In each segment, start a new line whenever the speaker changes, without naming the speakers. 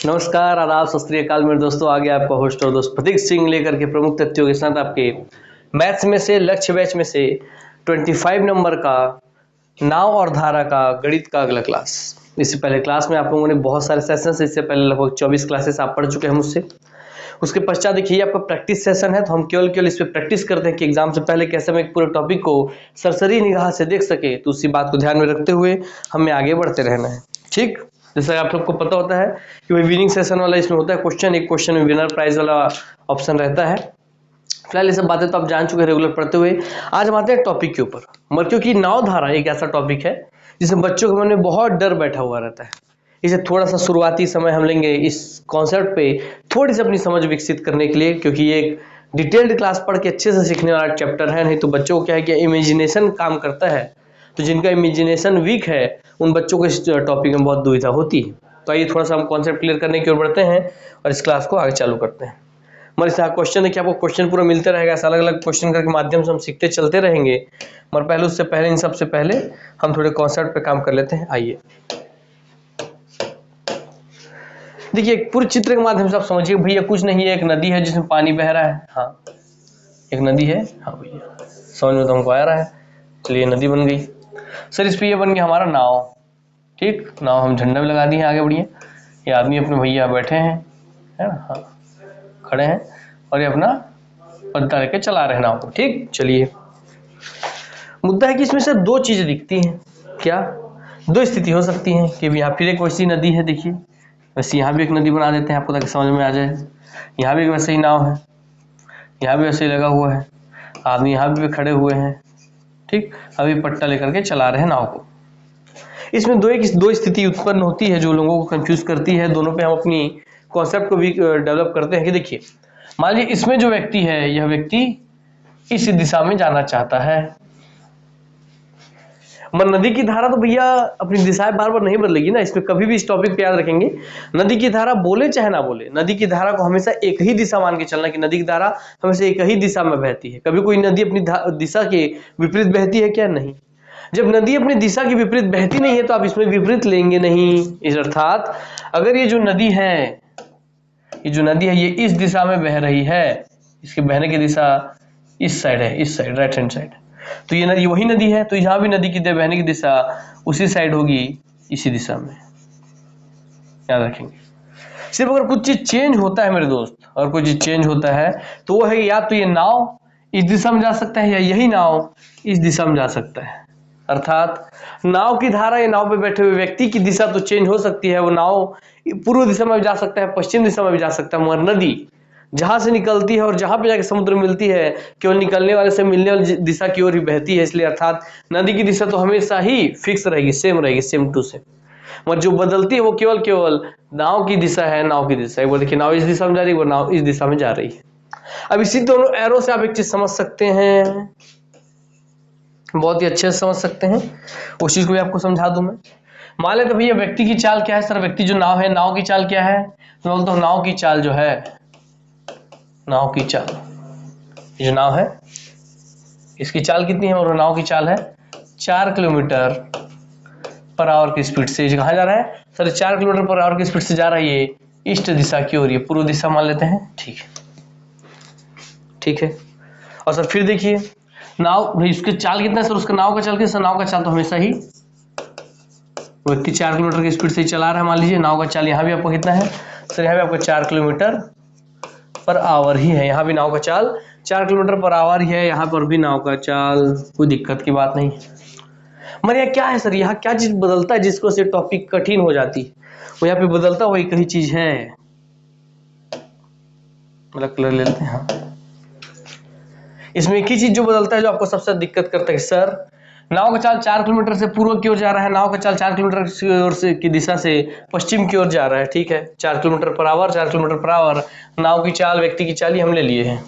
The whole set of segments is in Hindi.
नमस्कार, आदाब, सत श्री अकाल मेरे दोस्तों। आगे आपका होस्ट और दोस्त प्रतीक सिंह लेकर के प्रमुख तथ्यों के साथ आपके मैथ्स में से लक्ष्य बैच में से 25 नंबर का नाव और धारा का गणित का अगला क्लास। इससे पहले क्लास में आप लोगों ने बहुत सारे सेशंस, इससे पहले लगभग 24 क्लासेस आप पढ़ चुके हैं मुझसे। उसके पश्चात देखिए आपका प्रैक्टिस सेशन है, तो हम केवल इस पर प्रैक्टिस करते हैं कि एग्जाम से पहले कैसे हम एक पूरे टॉपिक को सरसरी निगाह से देख सके। तो उसी बात को ध्यान में रखते हुए हमें आगे बढ़ते रहना है। ठीक, जैसा आप लोग को पता होता है कि भाई विनिंग सेशन वाला इसमें होता है क्वेश्चन, एक क्वेश्चन में विनर प्राइज वाला ऑप्शन रहता है। फिलहाल ये सब बातें तो आप जान चुके हैं रेगुलर पढ़ते हुए। आज हम आते हैं टॉपिक के ऊपर। मगर क्योंकि नाव धारा एक ऐसा टॉपिक है जिसमें बच्चों के मन में बहुत डर बैठा हुआ रहता है, इसे थोड़ा सा शुरुआती समय हम लेंगे इस कॉन्सेप्ट पे थोड़ी सी अपनी समझ विकसित करने के लिए, क्योंकि ये एक डिटेल्ड क्लास पढ़ के अच्छे से सीखने वाला चैप्टर है। नहीं तो बच्चों को क्या है कि इमेजिनेशन काम करता है, तो जिनका इमेजिनेशन वीक है उन बच्चों को इस टॉपिक में बहुत दुविधा होती है। तो आइए थोड़ा सा हम कॉन्सेप्ट क्लियर करने की ओर बढ़ते हैं और इस क्लास को आगे चालू करते हैं। हमारे साथ क्वेश्चन है कि आपको क्वेश्चन पूरा मिलते रहेगा, ऐसा अलग अलग क्वेश्चन के माध्यम से हम सीखते चलते रहेंगे। मगर पहले उससे पहले इन सबसे पहले हम थोड़े कॉन्सेप्ट पे काम कर लेते हैं। आइए देखिए, एक पूरे चित्र के माध्यम से आप समझिए भैया कुछ नहीं है, एक नदी है जिसमें पानी बह रहा है। हाँ, एक नदी है। हाँ भैया, समझ में तो हमको आ रहा है। चलिए नदी बन गई सर, इस पे ये बन गया हमारा नाव। ठीक, नाव हम झंडा भी लगा दिए, आगे बढ़िए। ये आदमी अपने भैया बैठे हैं, है ना, हाँ खड़े हैं, और ये अपना पद्दा लेके चला रहे नाव को। ठीक, चलिए मुद्दा है कि इसमें से दो चीजें दिखती हैं। क्या? दो स्थिति हो सकती हैं कि यहाँ फिर एक वैसी नदी है, देखिए वैसे यहाँ भी एक नदी बना देते हैं आपको ताकि समझ में आ जाए। यहाँ भी वैसे ही नाव है, यहाँ भी वैसे ही लगा हुआ है, आदमी यहाँ भी खड़े हुए हैं। ठीक, अभी पट्टा लेकर के चला रहे हैं नाव को। इसमें दो स्थिति उत्पन्न होती है जो लोगों को कंफ्यूज करती है। दोनों पे हम अपनी कॉन्सेप्ट को भी डेवलप करते हैं कि देखिए, मान लीजिए इसमें जो व्यक्ति है, यह व्यक्ति इस दिशा में जाना चाहता है। मगर नदी की धारा तो भैया अपनी दिशाएं बार बार नहीं बदलेगी ना। इसमें कभी भी इस टॉपिक पे याद रखेंगे, नदी की धारा बोले चाहे ना बोले, नदी की धारा को हमेशा एक ही दिशा मान के चलना कि नदी की धारा हमेशा एक ही दिशा में बहती है। कभी कोई नदी अपनी दिशा के विपरीत बहती है क्या? नहीं। जब नदी अपनी दिशा के विपरीत बहती नहीं है तो आप इसमें विपरीत लेंगे नहीं। इस अर्थात अगर ये जो नदी है, ये इस दिशा में बह रही है, इसके बहने की दिशा इस साइड है, इस साइड राइट हैंड साइड, तो ये नदी वही नदी है, तो यहाँ भी नदी की बहने की दिशा उसी साइड होगी, इसी दिशा में। याद रखेंगे। सिर्फ अगर कुछ चीज चेंज होता है मेरे दोस्त, और कोई चीज चेंज होता है तो वो है या तो ये नाव इस दिशा में जा सकता है या यही नाव इस दिशा में जा सकता है। अर्थात नाव की धारा या नाव पे बैठे हुए व्यक्ति की दिशा तो चेंज हो सकती है, वो नाव पूर्व दिशा में भी जा सकता है, पश्चिम दिशा में भी जा सकता है, मगर नदी जहां से निकलती है और जहां पे जाके समुद्र में मिलती है, केवल निकलने वाले से मिलने वाली दिशा की ओर ही बहती है। इसलिए अर्थात नदी की दिशा तो हमेशा ही फिक्स रहेगी, सेम रहेगी, सेम टू सेम। मगर जो बदलती है वो केवल नाव की दिशा है, नाव की दिशा। एक बार देखिए, नाव इस दिशा में जा रही है, वो नाव इस दिशा में जा रही है। अब इसी दोनों एरो से आप एक चीज समझ सकते हैं, बहुत ही अच्छे से समझ सकते हैं। उस चीज को भी आपको समझा दूं मैं। मान लेते भैया व्यक्ति की चाल क्या है सर? व्यक्ति जो नाव है, नाव की चाल क्या है? तो बोलता हूं नाव की चाल जो है, नाव की चाल, ये जो नाव है इसकी चाल कितनी है? और नाव की चाल है 4 किलोमीटर पर आवर की स्पीड से। कहाँ जा रहा है सर? 4 किलोमीटर पर आवर की स्पीड से जा रहा है ये ईस्ट दिशा की ओर, ये पूर्व दिशा मान लेते हैं। ठीक है, ठीक है। और सर फिर देखिए नाव भाई उसकी चाल कितना है सर? उसका नाव का चाल कितना? नाव का चाल तो हमेशा ही व्यक्ति 4 किलोमीटर की स्पीड से चला रहा है, मान लीजिए। नाव का चाल यहाँ भी आपको कितना है सर? यहाँ भी आपको 4 किलोमीटर पर आवर ही है। यहाँ भी नाव का चाल 4 किलोमीटर पर आवर ही है, यहाँ पर भी नाव का चाल, कोई दिक्कत की बात नहीं। मगर यहाँ क्या है सर? यहाँ क्या चीज बदलता है जिसको से टॉपिक कठिन हो जाती है? वो यहाँ पे बदलता वही कहीं चीज है, मतलब कलर ले लेते हैं। हाँ, इसमें एक ही चीज जो बदलता है जो आपको सबसे दिक्कत करता है सर, नाव का चाल 4 किलोमीटर से पूर्व की ओर जा रहा है, नाव का चाल 4 किलोमीटर की ओर से की दिशा से पश्चिम की ओर जा रहा है। ठीक है, 4 kilometre per hour, 4 kilometre per hour नाव की चाल, व्यक्ति की चाल ही हम ले लिए हैं।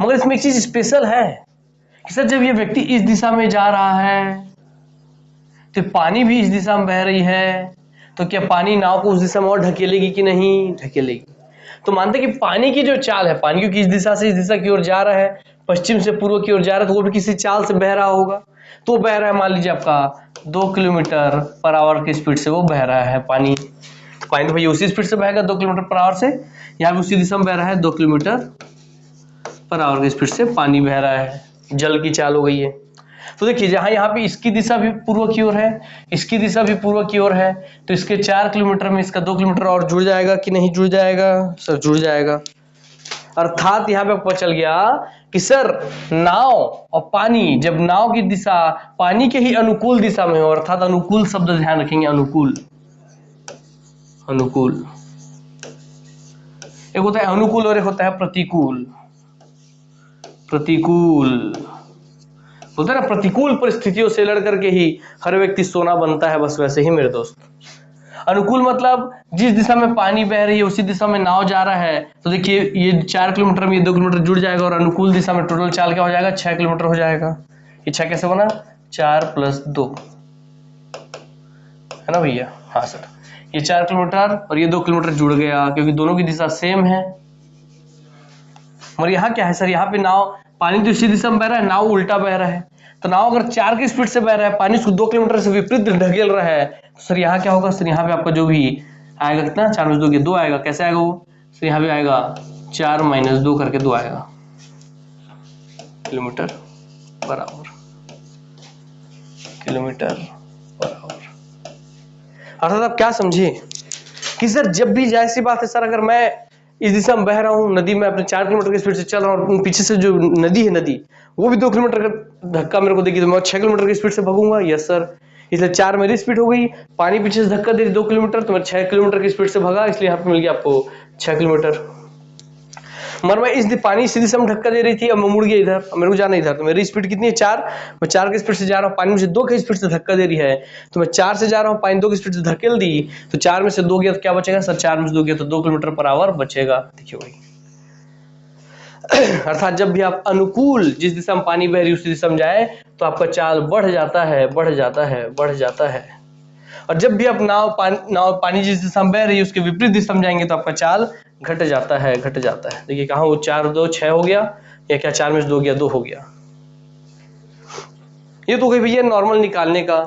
मगर इसमें एक चीज स्पेशल है कि सर जब ये व्यक्ति इस दिशा में जा रहा है तो पानी भी इस दिशा में बह रही है, तो क्या पानी नाव को उस दिशा में और ढकेलेगी कि नहीं? ढकेलेगी। तो मानते कि पानी की जो चाल है, पानी क्योंकि इस दिशा से इस दिशा की ओर जा रहा है, पश्चिम से पूर्व की ओर जा रहा है, तो वो भी किसी चाल से बह रहा होगा। तो बह रहा है मान लीजिए आपका 2 किलोमीटर पर आवर की स्पीड से वो बह रहा है पानी पानी तो भैया उसी स्पीड से बहेगा 2 किलोमीटर पर आवर से, यहाँ भी उसी दिशा में बह रहा है 2 किलोमीटर पर आवर की स्पीड से पानी बह रहा है, जल की चाल हो गई है। तो देखिए जहां यहाँ पे इसकी दिशा भी पूर्व की ओर है, इसकी दिशा भी पूर्व की ओर है, तो इसके 4 किलोमीटर में इसका 2 किलोमीटर और जुड़ जाएगा कि नहीं जुड़ जाएगा सर? जुड़ जाएगा। अर्थात यहाँ पे आपको पता चल गया कि सर नाव और पानी, जब नाव की दिशा पानी के ही अनुकूल दिशा में हो, अर्थात अनुकूल शब्द ध्यान रखेंगे, अनुकूल, अनुकूल, एक होता है अनुकूल और एक होता है प्रतिकूल। प्रतिकूल बोलते हैं ना, प्रतिकूल परिस्थितियों से लड़ करके ही हर व्यक्ति सोना बनता है, बस वैसे ही मेरे दोस्त। अनुकूल मतलब जिस दिशा में पानी बह रही है उसी दिशा में नाव जा रहा है, तो देखिए ये 4 किलोमीटर में ये 2 किलोमीटर जुड़ जाएगा, और अनुकूल दिशा में टोटल चाल क्या हो जाएगा? 6 किलोमीटर हो जाएगा। ये 6 कैसे बना? 4 + 2 है ना भैया? हाँ सर, ये 4 किलोमीटर और ये 2 किलोमीटर जुड़ गया, क्योंकि दोनों की दिशा सेम है। और यहाँ क्या है सर? यहाँ पे नाव, पानी तो इसी दिशा में बह रहा है, नाव उल्टा बह रहा है, तो नाव अगर 4 की स्पीड से बह रहा है, पानी उसको 2 किलोमीटर से विपरीत ढकेल रहा है, तो सर यहाँ क्या होगा? सर यहाँ पे आपका जो भी आएगा कितना? 4 में 2 2 आएगा। कैसे आएगा वो? सर यहाँ पे आएगा 4 - 2 करके 2 आएगा kilometre per our, kilometre per our. अर्थात आप क्या समझे कि सर जब भी, जाहिर सी बात है सर, अगर मैं इस दिशा में बह रहा हूँ नदी में, अपने 4 किलोमीटर की स्पीड से चल रहा हूँ, और पीछे से जो नदी है, नदी वो भी 2 किलोमीटर का धक्का मेरे को देगी, तो मैं 6 किलोमीटर की स्पीड से भागूंगा। यस सर, इसलिए 4 मेरी स्पीड हो गई, पानी पीछे से धक्का दे रही 2 किलोमीटर, तो मैं 6 किलोमीटर की स्पीड से भागा, इसलिए यहाँ पे मिल गया आपको 6 किलोमीटर। मगर मैं इस पानी इसी दिशा में धक्का दे रही थी, अब मैं मुड़ गया इधर, मेरे को जाना इधर, तो मेरी स्पीड कितनी है? 4। मैं 4 की स्पीड से जा रहा हूँ, पानी मुझे 2 की स्पीड से धक्का दे रही है, तो मैं 4 से जा रहा हूँ, पानी 2 की स्पीड से धकेल दी, तो 4 में से 2 गया तो क्या बचेगा सर? 4 में से 2 गया तो 2 किलोमीटर पर आवर बचेगा। देखिए वही अर्थात जब भी आप अनुकूल, जिस दिशा में पानी बह रही उसी दिशा में जाए, तो आपका चाल बढ़ जाता है, बढ़ जाता है, बढ़ जाता है। और जब भी आप नाव पानी जिस दिशा में बह रही है उसके विपरीत दिशा में जाएंगे, तो आपका चाल घट जाता है, घट जाता है। देखिए कहाँ वो 4 2 6 हो गया, या क्या 4 में से 2 गया 2 हो गया। ये तो गई भैया नॉर्मल निकालने का,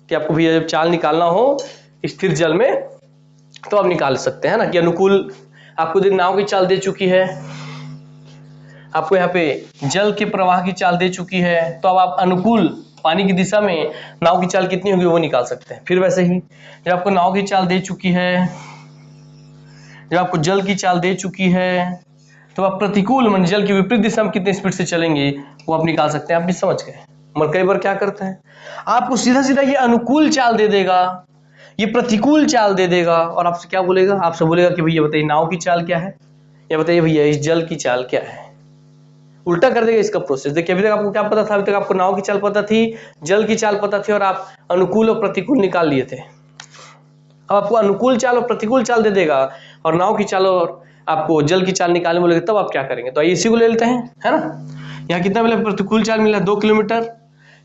कि आपको भैया जब चाल निकालना हो स्थिर जल में, तो आप निकाल सकते हैं ना, कि अनुकूल आपको नाव की चाल दे चुकी है, आपको यहाँ पे जल के प्रवाह की चाल दे चुकी है, तो अब आप अनुकूल पानी की दिशा में नाव की चाल कितनी होगी वो निकाल सकते हैं। फिर वैसे ही जब आपको नाव की चाल दे चुकी है, जब आपको जल की चाल दे चुकी है, तो आप प्रतिकूल मान जल की विपरीत दिशा में कितनी स्पीड से चलेंगे वो आप निकाल सकते हैं। आप भी समझ गए। मगर कई बार क्या करते हैं, आपको सीधा सीधा ये अनुकूल चाल दे देगा, ये प्रतिकूल चाल दे देगा, और आपसे क्या बोलेगा? आपसे बोलेगा कि भैया बताइए नाव की चाल क्या है, या बताइए भैया इस जल की चाल क्या है। उल्टा कर देगा इसका प्रोसेस। देखिए अभी तक आपको क्या पता था? अभी तक आपको नाव की चाल पता थी, जल की चाल पता थी, और आप अनुकूल और प्रतिकूल निकाल लिए थे। अब आपको अनुकूल चाल और प्रतिकूल चाल दे देगा, और नाव की चाल और आपको जल की चाल निकालने बोलेगा, तब आप क्या करेंगे? तो आइए इसी को ले लेते हैं, है ना। यहाँ कितना मिला? प्रतिकूल चाल मिला 2 किलोमीटर,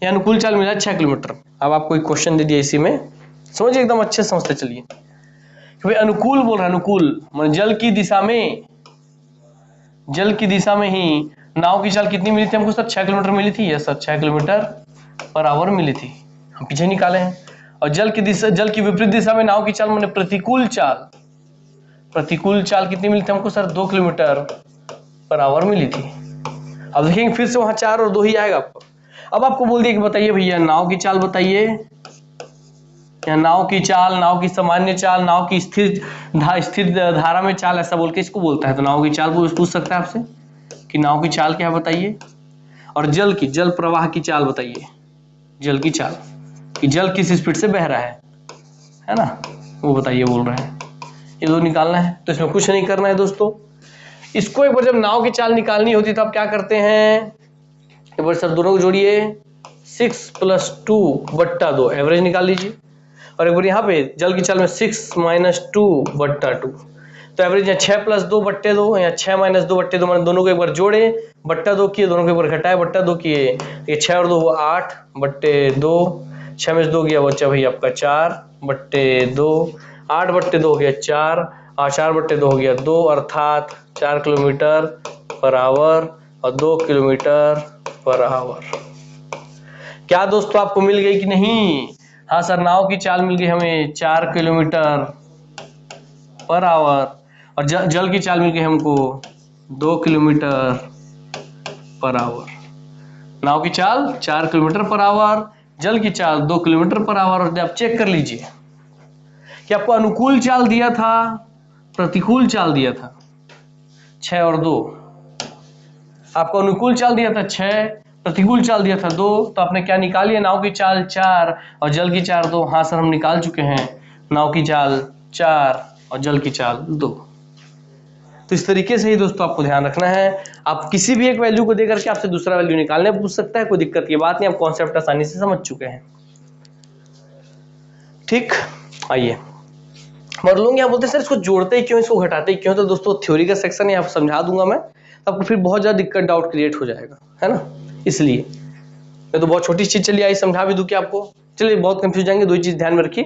या अनुकूल चाल मिला 6 किलोमीटर। अब आपको एक क्वेश्चन दे दिया इसी में, समझिए एकदम अच्छे से समझते चलिए। भाई अनुकूल बोल रहा है, अनुकूल मतलब जल की दिशा में, जल की दिशा में ही नाव की चाल कितनी मिली थी हमको सर? 6 किलोमीटर मिली थी। Yes sir, 6 kilometre per hour मिली थी, हम पीछे निकाले हैं। और जल की दिशा, जल की विपरीत दिशा में नाव की चाल माने प्रतिकूल चाल, प्रतिकूल चाल कितनी मिली थी हमको सर? 2 किलोमीटर पर आवर मिली थी। अब देखेंगे फिर से वहां 4 और 2 ही आएगा आपको। अब आपको बोल दिया कि बताइए भैया नाव की चाल बताइए, या नाव की चाल, नाव की सामान्य चाल, नाव की स्थिर धारा में चाल, ऐसा बोल के इसको बोलता है। तो नाव की चाल पूछ सकता है आपसे कि नाव की चाल क्या बताइए, और जल की, जल प्रवाह की चाल बताइए, जल की चाल कि जल किस स्पीड से बह रहा है ना, वो बताइए बोल रहे हैं। ये दो निकालना है, तो इसमें कुछ नहीं करना है दोस्तों। इसको एक बार जब नाव की चाल निकालनी होती है तो आप क्या करते हैं? एक बार सर दोनों को जोड़िए, 6 + 2/2 एवरेज निकाल लीजिए। और एक बार यहाँ पे जल की चाल में 6 - 2/2, तो एवरेज यहाँ 6 + 2/2 या 6 - 2/2, मैंने दोनों को एक बार जोड़े, 2 किए, दोनों को एक बार घटाए, 2 किए, ये 6 और 2 हुआ 8/2, 6 में से 2 गया बच्चा भैया आपका 4/2, 8/2 हो गया 4, और 4/2 हो गया 2, अर्थात 4 किलोमीटर पर आवर और 2 किलोमीटर पर आवर। क्या दोस्तों आपको मिल गई कि नहीं? हाँ सर, नाव की चाल मिल गई हमें 4 किलोमीटर पर आवर, और जल की चाल मिल गई हमको 2 किलोमीटर पर आवर। नाव की चाल 4 किलोमीटर पर आवर, जल की चाल 2 किलोमीटर पर आवर। और आप चेक कर लीजिए कि आपको अनुकूल चाल दिया था, प्रतिकूल चाल दिया था 6 और 2। आपको अनुकूल चाल दिया था 6, प्रतिकूल चाल दिया था 2, तो आपने क्या निकाल लिया? नाव की चाल 4 और जल की चाल 2। हाँ सर, हम निकाल चुके हैं नाव की चाल 4 और जल की चाल 2। तो इस तरीके से ही दोस्तों आपको ध्यान रखना है। आप किसी भी एक वैल्यू को देकर के आपसे दूसरा वैल्यू निकालने पूछ सकता है, कोई दिक्कत की बात नहीं, आप कॉन्सेप्ट आसानी से समझ चुके हैं। ठीक, आइए और लोग यहाँ बोलते हैं सर इसको जोड़ते ही क्यों, इसको घटाते ही क्यों? तो दोस्तों थ्योरी का सेक्शन यहाँ समझा दूंगा मैं, आपको फिर बहुत ज्यादा दिक्कत, डाउट क्रिएट हो जाएगा, है ना। इसलिए मैं तो बहुत छोटी चीज, चलिए आई समझा भी दूं कि आपको, चलिए बहुत कंफ्यूज जाएंगे। 2 चीज ध्यान में रखिए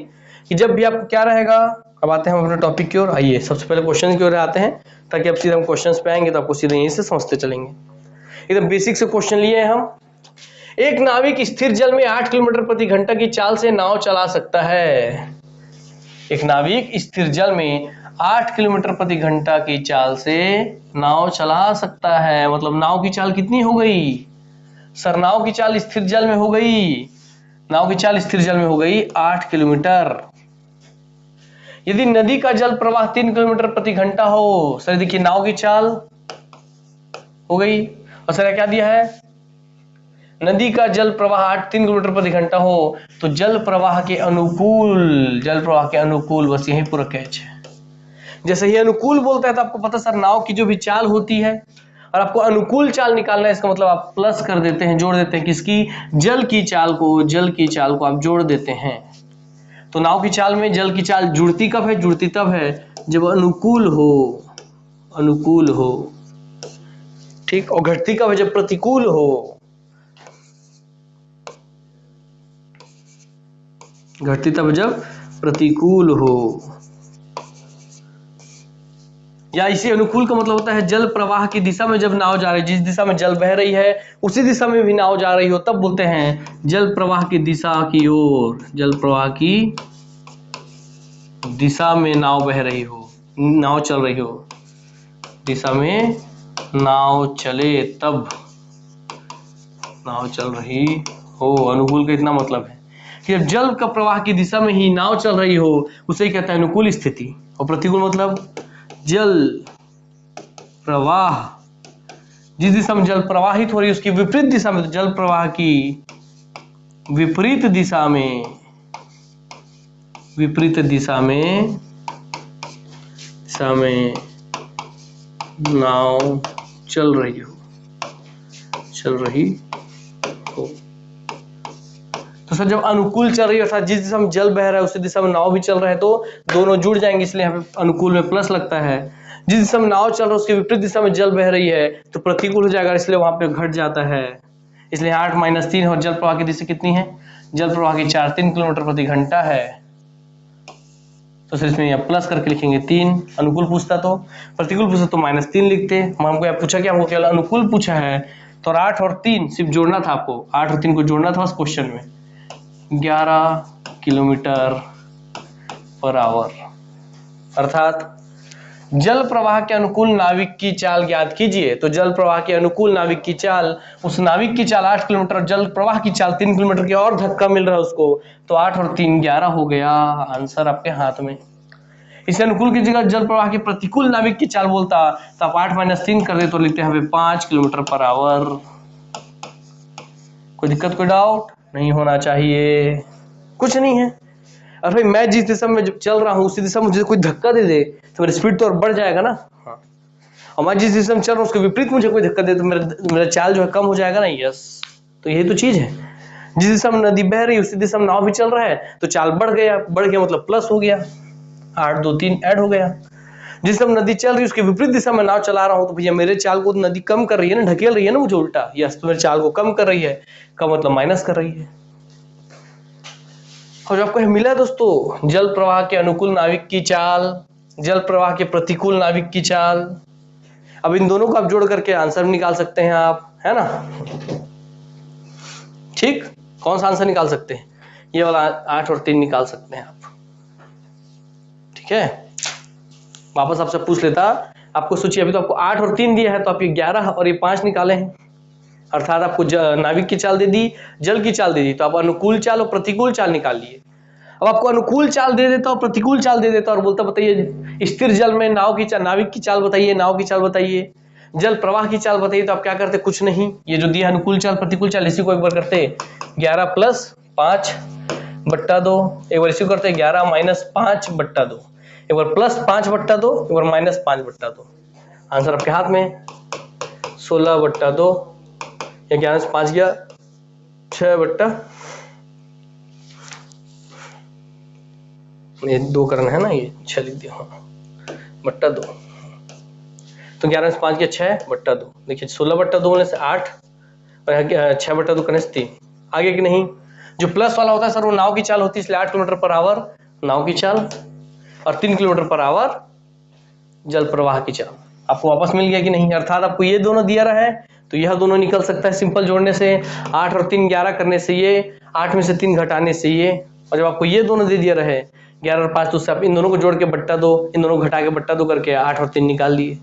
कि जब भी आपको क्या रहेगा। अब आते हैं हम अपने टॉपिक की ओर। आइए सबसे पहले क्वेश्चन की ओर आते हैं, ताकि अब सीधे हम क्वेश्चन पे आएंगे तो आपको सीधे यहीं से समझते चलेंगे। एकदम बेसिक से क्वेश्चन लिए हैं हम। एक नाविक स्थिर जल में 8 किलोमीटर प्रति घंटा की चाल से नाव चला सकता है। एक नाविक स्थिर जल में 8 किलोमीटर प्रति घंटा की चाल से नाव चला सकता है। मतलब नाव की चाल कितनी हो गई सर? नाव की चाल स्थिर जल में हो गई, नाव की चाल स्थिर जल में हो गई 8 किलोमीटर। यदि नदी का जल प्रवाह 3 किलोमीटर प्रति घंटा हो, सर देखिए नाव की चाल हो गई, और सर क्या दिया है? नदी का जल प्रवाह 3 किलोमीटर प्रति घंटा हो, तो जल प्रवाह के अनुकूल, जल प्रवाह के अनुकूल, बस यही पूरा कैच है। जैसे ही अनुकूल बोलता है तो आपको पता सर नाव की जो भी चाल होती है, और आपको अनुकूल चाल निकालना है, इसका मतलब आप प्लस कर देते हैं, जोड़ देते हैं किसकी? जल की चाल को, जल की चाल को आप जोड़ देते हैं। तो नाव की चाल में जल की चाल जुड़ती कब है? जुड़ती तब है जब अनुकूल हो, अनुकूल हो, ठीक। और घटती कब है? जब प्रतिकूल हो, घटती तब जब प्रतिकूल हो। या इसी अनुकूल का मतलब होता है जल प्रवाह की दिशा में जब नाव जा रही है, जिस दिशा में जल बह रही है उसी दिशा में भी नाव जा रही हो, तब बोलते हैं जल प्रवाह की दिशा की ओर, जल प्रवाह की दिशा में नाव बह रही हो, नाव चल रही हो, दिशा में नाव चले तब नाव चल रही हो। अनुकूल का इतना मतलब है कि जब जल का प्रवाह की दिशा में ही नाव चल रही हो, उसे कहता है अनुकूल स्थिति। और प्रतिकूल मतलब जल प्रवाह, जिस दिशा में जल प्रवाहित हो रही है उसकी विपरीत दिशा में, तो जल प्रवाह की विपरीत दिशा में, विपरीत दिशा में नाव चल रही हो, चल रही हो। तो सर जब अनुकूल चल रही है, अर्थात जिस दिशा में जल बह रहा है उसी दिशा में नाव भी चल रहा है, तो दोनों जुड़ जाएंगे, इसलिए यहाँ पे अनुकूल में प्लस लगता है। जिस दिशा में नाव चल रहा है उसके विपरीत दिशा में जल बह रही है तो प्रतिकूल हो जाएगा, इसलिए वहां पे घट जाता है। इसलिए 8 - 3 और जल प्रवाह की दिशा कितनी है? जल प्रवाह की 3 किलोमीटर प्रति घंटा है, तो सर इसमें प्लस करके लिखेंगे 3। अनुकूल पूछता तो, प्रतिकूल पूछता तो -3 लिखते। हमको यहाँ पूछा क्या? हमको केवल अनुकूल पूछा है, तो 8 और 3 सिर्फ जोड़ना था आपको, 8 और 3 को जोड़ना था उस क्वेश्चन में। 11 किलोमीटर पर आवर, अर्थात जल प्रवाह के अनुकूल नाविक की चाल ज्ञात कीजिए। तो जल प्रवाह के अनुकूल नाविक की चाल, उस नाविक की चाल 8 किलोमीटर, जल प्रवाह की चाल 3 किलोमीटर की, और धक्का मिल रहा है उसको, तो 8 और 3 11 हो गया। आंसर आपके हाथ में। इसे अनुकूल की जगह जल प्रवाह के प्रतिकूल नाविक की चाल बोलता तो आप 8 - 3 कर दे तो लिखते हैं 5 किलोमीटर पर आवर। कोई दिक्कत, कोई डाउट नहीं होना चाहिए, कुछ नहीं है। और भाई मैं जिस दिशा में चल रहा हूँ उसी दिशा में मुझे कोई धक्का दे दे तो मेरी स्पीड तो और बढ़ जाएगा ना। हाँ, और मैं जिस दिशा में चल रहा हूँ उसके विपरीत मुझे कोई धक्का दे तो मेरा चाल जो है कम हो जाएगा ना। यस, तो यही तो चीज है। जिस दिशा में नदी बह रही है उसी दिशा में नाव भी चल रहा है, तो चाल बढ़ गया, बढ़ गया मतलब प्लस हो गया, 8 2 3 ऐड हो गया। जिस समय नदी चल रही है उसके विपरीत दिशा में नाव चला रहा हूँ, तो भैया मेरे चाल को नदी कम कर रही है ना, ढकेल रही है ना मुझे उल्टा। यस, तो मेरे चाल को कम कर रही है, का मतलब माइनस कर रही है। और जो आपको मिला है दोस्तों, जल प्रवाह के अनुकूल नाविक की चाल, जल प्रवाह के प्रतिकूल नाविक की चाल। अब इन दोनों को आप जोड़ करके आंसर निकाल सकते हैं आप, है ना। ठीक, कौन सा आंसर निकाल सकते हैं? ये वाला 8 और 3 निकाल सकते हैं आप, ठीक है। वापस आपसे पूछ लेता, आपको सोचिए अभी तो आपको 8 और 3 दिया है, तो आप ये 11 और ये 5 निकाले हैं, अर्थात आपको नाविक की चाल दे दी, जल की चाल दे दी, तो आप अनुकूल चाल और प्रतिकूल चाल निकाल लिए। अब आपको अनुकूल चाल दे देता और प्रतिकूल चाल दे देता और बोलता बताइए स्थिर जल में नाव की चाल, नाविक की चाल बताइए, नाव की चाल बताइए, जल प्रवाह की चाल बताइए, तो आप क्या करते? कुछ नहीं, ये जो दिया अनुकूल चाल प्रतिकूल चाल, इसी को एक बार करते 11 + 5/2, एक बार इसी को करते 11 - 5/2, एक बार +5/2, एक बार -5/2। आंसर आपके हाथ में 16/2, या 11 से 5 गया 6 ये 2 करना है ना, ये 6 लिख दिया, हाँ /2, तो 11 से 5 गया 6/2। देखिए 16/2 होने से 8 और 6/2 करने से 3, आगे कि नहीं। जो प्लस वाला होता है सर वो नाव की चाल होती है, इसलिए 8 किलोमीटर/आवर नाव की चाल और 3 किलोमीटर/आवर जल प्रवाह की चाल। आपको वापस मिल गया कि नहीं? अर्थात आपको ये दोनों दिया रहा है तो यह दोनों निकल सकता है सिंपल जोड़ने से, 8 और 3 11 करने से ये, 8 में से 3 घटाने से ये, और जब आपको ये दोनों दे दिया रहे 11 और 5, तो उससे आप इन दोनों को जोड़ के /2, इन दोनों को घटा के /2 करके 8 और 3 निकाल लिए।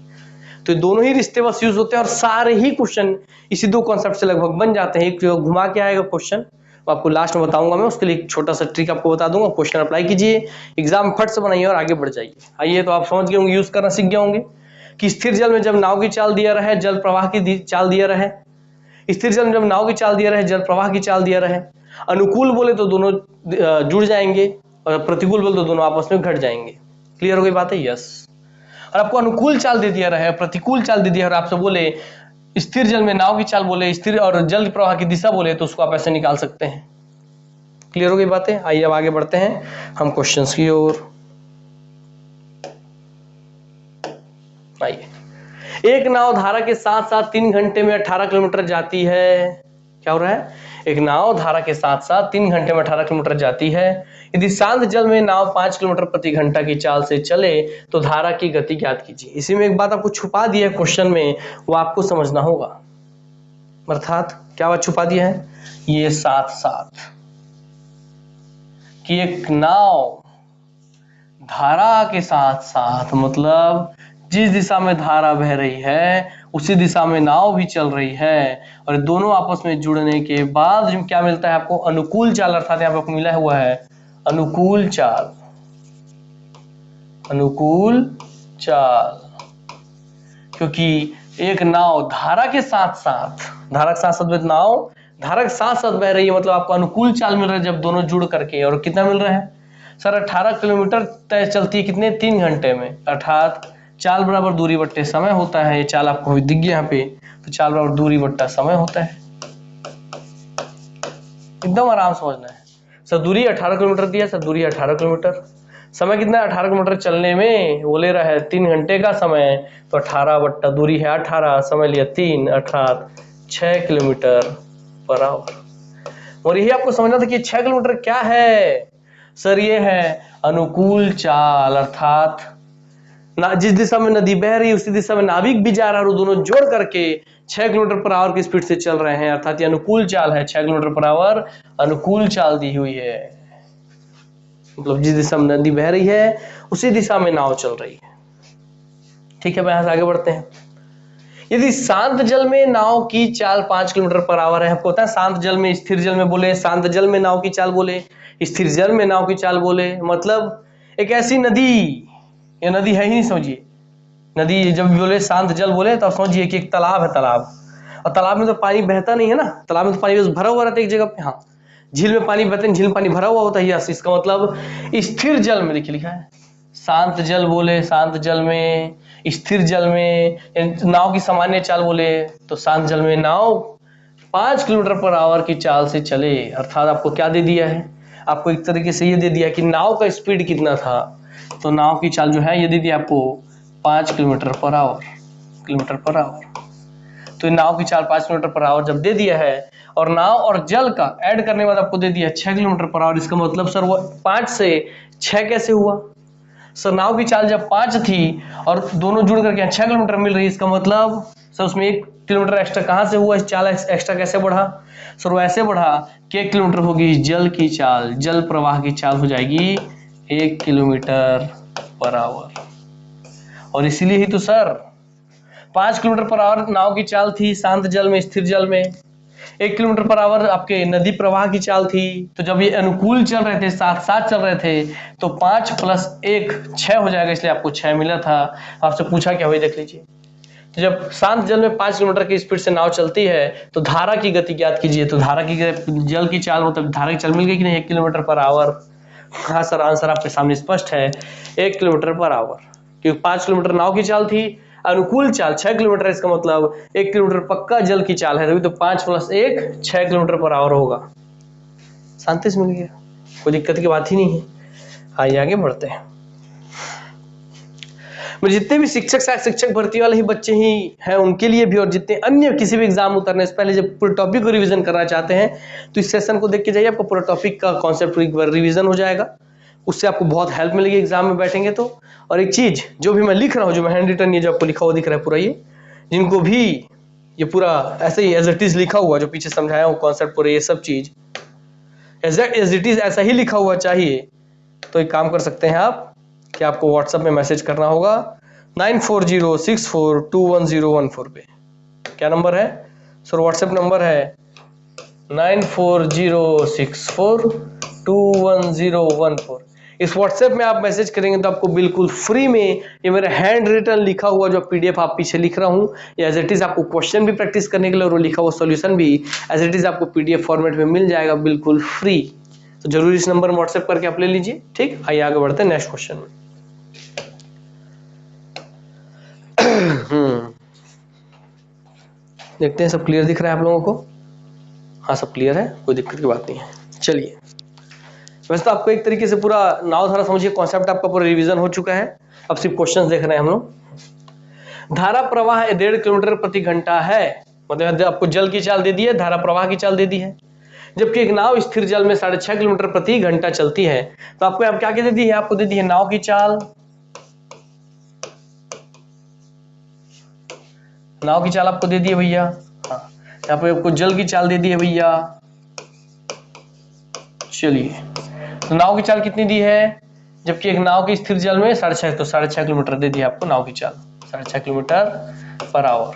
तो दोनों ही रिश्ते बस यूज होते हैं और सारे ही क्वेश्चन इसी 2 कॉन्सेप्ट से लगभग बन जाते हैं। एक जो घुमा के आएगा क्वेश्चन, आपको लास्ट में बताऊंगा मैं, उसके लिए एक छोटा सा ट्रिक आपको बता दूंगा, क्वेश्चन अप्लाई कीजिए, एग्जाम फट से बनाइए और आगे बढ़ जाइए। आइए, तो आप समझ गए होंगे, यूज करना सीख गए होंगे कि स्थिर जल में जब नाव की चाल दिया रहे, जल प्रवाह की चाल दिया रहे, स्थिर जल में जब नाव की चाल दिया रहे, जल प्रवाह की चाल दिया रहे, अनुकूल बोले तो दोनों जुड़ जाएंगे और प्रतिकूल बोले तो दोनों आपस में घट जाएंगे। क्लियर हो गई बात है? यस। और आपको अनुकूल चाल दे दिया रहे, प्रतिकूल चाल दे दिया और आपसे बोले स्थिर जल में नाव की चाल बोले, स्थिर और जल प्रवाह की दिशा बोले, तो उसको आप ऐसे निकाल सकते हैं। क्लियर हो गई बातें? आइए अब आगे बढ़ते हैं हम क्वेश्चंस की ओर। आइए, एक नाव धारा के साथ साथ 3 घंटे में 18 किलोमीटर जाती है। क्या हो रहा है? एक नाव धारा के साथ साथ 3 घंटे में 18 किलोमीटर जाती है। यदि शांत जल में नाव 5 किलोमीटर प्रति घंटा की चाल से चले तो धारा की गति ज्ञात कीजिए। इसी में एक बात आपको छुपा दी है क्वेश्चन में, वो आपको समझना होगा। अर्थात क्या बात छुपा दी है? ये साथ साथ कि एक नाव धारा के साथ साथ, मतलब जिस दिशा में धारा बह रही है उसी दिशा में नाव भी चल रही है, और दोनों आपस में जुड़ने के बाद क्या मिलता है आपको? अनुकूल चाल। अर्थात यहाँ पे आपको मिला हुआ है अनुकूल चाल, अनुकूल चाल, क्योंकि एक नाव धारा के साथ साथ, धारा के साथ साथ नाव धारा के साथ साथ बह रही है, मतलब आपको अनुकूल चाल मिल रहा है जब दोनों जुड़ करके। और कितना मिल रहा है सर? 18 किलोमीटर तय चलती है कितने? 3 घंटे में। अर्थात चाल बराबर दूरी बट्टे समय होता है। ये चाल आपको दिख गया यहाँ पे, तो चाल बराबर दूरी बट्टा समय होता है। एकदम आराम समझना है। सर दूरी 18 किलोमीटर दिया, सर दूरी 18 किलोमीटर, समय कितना है 18 किलोमीटर चलने में? वो ले रहा है 3 घंटे का समय, तो 18 बट्टा दूरी है 18, समय लिया 3, अर्थात 6 किलोमीटर/आवर। और यही आपको समझना था कि 6 किलोमीटर क्या है सर? ये है अनुकूल चाल। अर्थात जिस दिशा में नदी बह रही है उसी दिशा में नाविक भी जा रहा है, और दोनों जोड़ करके 6 किलोमीटर/आवर की स्पीड से चल रहे हैं। अर्थात ये अनुकूल चाल है, 6 किलोमीटर/आवर अनुकूल चाल दी हुई है। मतलब जिस दिशा में नदी बह रही है उसी दिशा में नाव चल रही है। ठीक है, यहां से आगे बढ़ते हैं। यदि शांत जल में नाव की चाल 5 किलोमीटर/आवर है, आपको पता है शांत जल में, स्थिर जल में बोले, शांत जल में नाव की चाल बोले, स्थिर जल में नाव की चाल बोले, मतलब एक ऐसी नदी, ये नदी है ही नहीं, समझिए नदी जब बोले शांत जल बोले तो समझिए कि एक तालाब है, तालाब, और तालाब में तो पानी बहता नहीं है ना, तालाब में तो पानी बस भरा हुआ रहता है एक जगह पे। हाँ, झील में पानी बहते हैं, झील में पानी भरा हुआ होता है। यस, इसका मतलब स्थिर जल में, देखिए लिखा है शांत जल बोले, शांत जल में, स्थिर जल में नाव की सामान्य चाल बोले तो शांत जल में नाव 5 किलोमीटर/आवर की चाल से चले। अर्थात आपको क्या दे दिया है? आपको एक तरीके से ये दे दिया कि नाव का स्पीड कितना था, तो नाव की चाल जो है ये दे दिया आपको 5 किलोमीटर/आवर, किलोमीटर/आवर। तो नाव की चाल 5 किलोमीटर/आवर जब दे दिया है, और नाव और जल का ऐड करने के बाद आपको दे दिया 6 किलोमीटर/आवर। इसका मतलब सर वो 5 से 6 कैसे हुआ? सर नाव की चाल जब 5 थी और दोनों जुड़ करके 6 किलोमीटर मिल रही है, इसका मतलब सर उसमें 1 किलोमीटर एक्स्ट्रा कहां से हुआ? इस चाल एक्स्ट्रा कैसे बढ़ा? सर वो ऐसे बढ़ा कि 1 किलोमीटर होगी जल की चाल, जल प्रवाह की चाल हो जाएगी 1 किलोमीटर/आवर। और इसीलिए ही तो सर 5 किलोमीटर पर आवर नाव की चाल थी शांत जल में, स्थिर जल में। 1 किलोमीटर पर आवर आपके नदी प्रवाह की चाल थी। तो जब ये अनुकूल चल रहे थे, साथ साथ चल रहे थे, तो 5 + 1 6 हो जाएगा, इसलिए आपको 6 मिला था। आपसे पूछा क्या हुई देख लीजिए। तो जब शांत जल में 5 किलोमीटर की स्पीड से नाव चलती है तो धारा की गति ज्ञात कीजिए। तो धारा की जल की चाल मतलब धारा की चाल मिल गई कि नहीं, 1 किलोमीटर पर आवर। हाँ सर, आंसर आपके सामने स्पष्ट है, 1 किलोमीटर पर आवर। क्योंकि 5 किलोमीटर नाव की चाल थी, अनुकूल चाल 6 किलोमीटर, इसका मतलब 1 किलोमीटर पक्का जल की चाल है, तभी तो 5 + 1 6 किलोमीटर पर आवर होगा। शांति से मिल गया, कोई दिक्कत की बात ही नहीं है। आइए आगे बढ़ते हैं। जितने भी शिक्षक शायद शिक्षक भर्ती वाले ही बच्चे ही हैं उनके लिए भी, और जितने अन्य किसी भी एग्जाम उतरने से पहले जब पूरे टॉपिक को रिवीजन करना चाहते हैं तो इस सेशन को देख के जाइए, आपको पूरा टॉपिक का कॉन्सेप्ट रिवीजन हो जाएगा। उससे आपको बहुत हेल्प मिलेगी एग्जाम में बैठेंगे तो। और एक चीज, जो भी मैं लिख रहा हूँ, जो मैं हैंड रिटन, ये जो आपको लिखा हुआ दिख रहा है पूरा, ये जिनको भी ये पूरा ऐसे ही एज इट इज लिखा हुआ, जो पीछे समझाया हूँ कॉन्सेप्ट पूरे, ये सब चीज एज इट इज ऐसा ही लिखा हुआ चाहिए, तो एक काम कर सकते हैं आप कि आपको व्हाट्सएप में मैसेज करना होगा 9406421014 पे। क्या नंबर है सर? व्हाट्सएप नंबर है 9406421014। इस व्हाट्सएप में आप मैसेज करेंगे तो आपको बिल्कुल फ्री में ये मेरा हैंड रिटन लिखा हुआ जो पीडीएफ आप पीछे लिख रहा हूँ, या एज इट इज आपको क्वेश्चन भी प्रैक्टिस करने के लिए और लिखा हुआ सॉल्यूशन भी एज इट इज आपको पीडीएफ फॉर्मेट में मिल जाएगा बिल्कुल फ्री। तो जरूर इस नंबर में व्हाट्सएप करके आप ले लीजिए। ठीक, आइए आगे बढ़ते हैं नेक्स्ट क्वेश्चन में। देखते हैं सब क्लियर दिख रहा है आप लोगों को? हाँ सब क्लियर है, कोई दिक्कत की बात नहीं है। चलिए, वैसे तो आपको एक तरीके से पूरा नाव धारा समझिए कॉन्सेप्ट आपका पूरा रिवीजन हो चुका है। अब सिर्फ क्वेश्चंस देख रहे हैं हम लोग। धारा प्रवाह 1.5 किलोमीटर प्रति घंटा है, मतलब आपको जल की चाल दे दी है, धारा प्रवाह की चाल दे दी है। जबकि एक नाव स्थिर जल में 6.5 किलोमीटर प्रति घंटा चलती है। तो आपको आप क्या दे दी है? आपको दे दी है नाव की चाल, नाव की चाल आपको दे दी है भैया। हाँ, यहाँ पे आपको जल की चाल दे दी है भैया। चलिए, तो नाव की चाल कितनी दी है? जबकि एक नाव की स्थिर जल में 6.5, तो 6.5 किलोमीटर दे दी आपको नाव की चाल, 6.5 किलोमीटर पर आवर।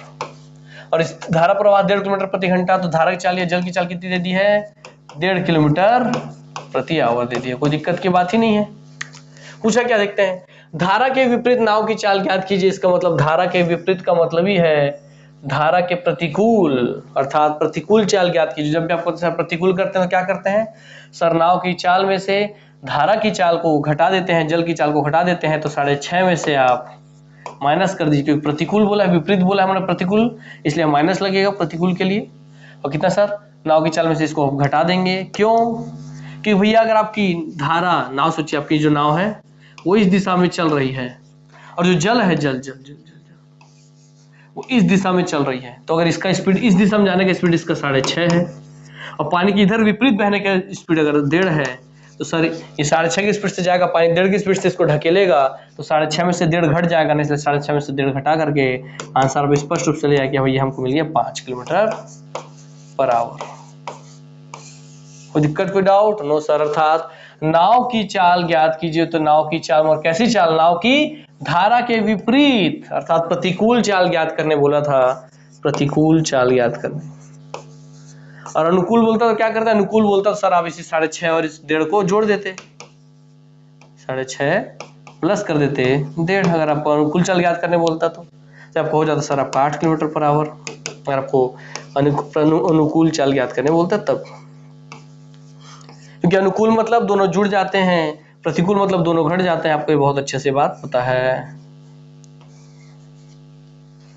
और इस धारा प्रवाह 1.5 किलोमीटर प्रति घंटा, तो धारा की चाल या जल की चाल कितनी दे दी है? 1.5 किलोमीटर प्रति आवर दे दी है। कोई दिक्कत की बात ही नहीं है। पूछा क्या, देखते हैं। धारा के विपरीत नाव की चाल ज्ञात कीजिए। इसका मतलब धारा के विपरीत का मतलब ही है धारा के प्रतिकूल, अर्थात प्रतिकूल चाल ज्ञात कीजिए। जब भी आपको प्रतिकूल करते हैं तो क्या करते हैं सर? नाव की चाल में से धारा की चाल को घटा देते हैं, जल की चाल को घटा देते हैं, तो 6.5 में से आप माइनस कर दीजिए, क्योंकि प्रतिकूल बोला है, विपरीत बोला है हमने प्रतिकूल, इसलिए माइनस लगेगा प्रतिकूल के लिए। और कितना सर? नाव की चाल में से इसको घटा देंगे। क्यों? कि भैया अगर आपकी धारा, नाव सोचिए आपकी जो नाव है वो इस दिशा में चल रही है, और जो जल है जल जल जल जल वो इस दिशा में चल रही है, तो अगर इसका स्पीड, इस दिशा में जाने का स्पीड इसका 6.5 है, और पानी की इधर विपरीत बहने का स्पीड अगर 1.5 है, तो सर ये 6.5 की स्पीड से जाएगा, पानी 1.5 की स्पीड से इसको ढकेलेगा, तो 6.5 में से 1.5 घट जाएगा, नहीं, 6.5 में से 1.5 घटा करके आंसर स्पष्ट रूप से ले जाएगा भैया हमको मिल गया 5 किलोमीटर पर आवर। कोई दिक्कत, कोई डाउट? No sir. अर्थात नाव की चाल ज्ञात कीजिए, तो नाव की चाल और कैसी चाल? नाव की धारा के विपरीत, अर्थात प्रतिकूल चाल ज्ञात करने बोला था, प्रतिकूल चाल ज्ञात करने। और अनुकूल बोलता तो क्या करता? अनुकूल बोलता तो सर आप इसी 6.5 और इस 1.5 को जोड़ देते, 6.5 प्लस कर देते 1.5। अगर आपको अनुकूल चाल ज्ञात करने बोलता तो आपको हो जाता सर आपका 8 किलोमीटर पर आवर। अगर आपको अनुकूल चाल ज्ञात करने बोलता तब, क्योंकि अनुकूल मतलब दोनों जुड़ जाते हैं, प्रतिकूल मतलब दोनों घट जाते हैं। आपको ये बहुत अच्छे से बात पता है।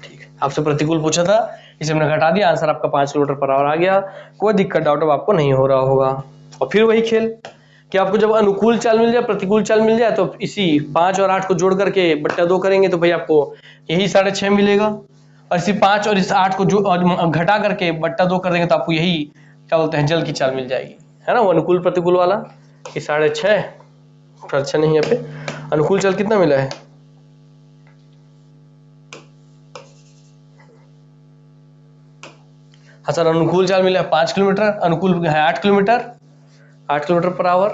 ठीक है, आपसे प्रतिकूल पूछा था, इसे हमने घटा दिया, आंसर आपका 5 किलोमीटर पर आवर आ गया। कोई दिक्कत डाउट अब आपको नहीं हो रहा होगा। और फिर वही खेल कि आपको जब अनुकूल चाल मिल जाए, प्रतिकूल चाल मिल जाए, तो इसी 5 और 8 को जोड़ करके बट्टा 2 करेंगे तो भाई आपको यही 6.5 मिलेगा। और इसी 5 और इस 8 को जो घटा करके बट्टा 2 कर देंगे तो आपको यही क्या बोलते हैं, जल की चाल मिल जाएगी, है ना, वो अनुकूल प्रतिकूल वाला। ये 6.5 अच्छा नहीं, यहाँ पे अनुकूल चाल कितना मिला है? हाँ सर, अनुकूल चाल मिला है 5 किलोमीटर, अनुकूल है 8 किलोमीटर, 8 किलोमीटर पर आवर।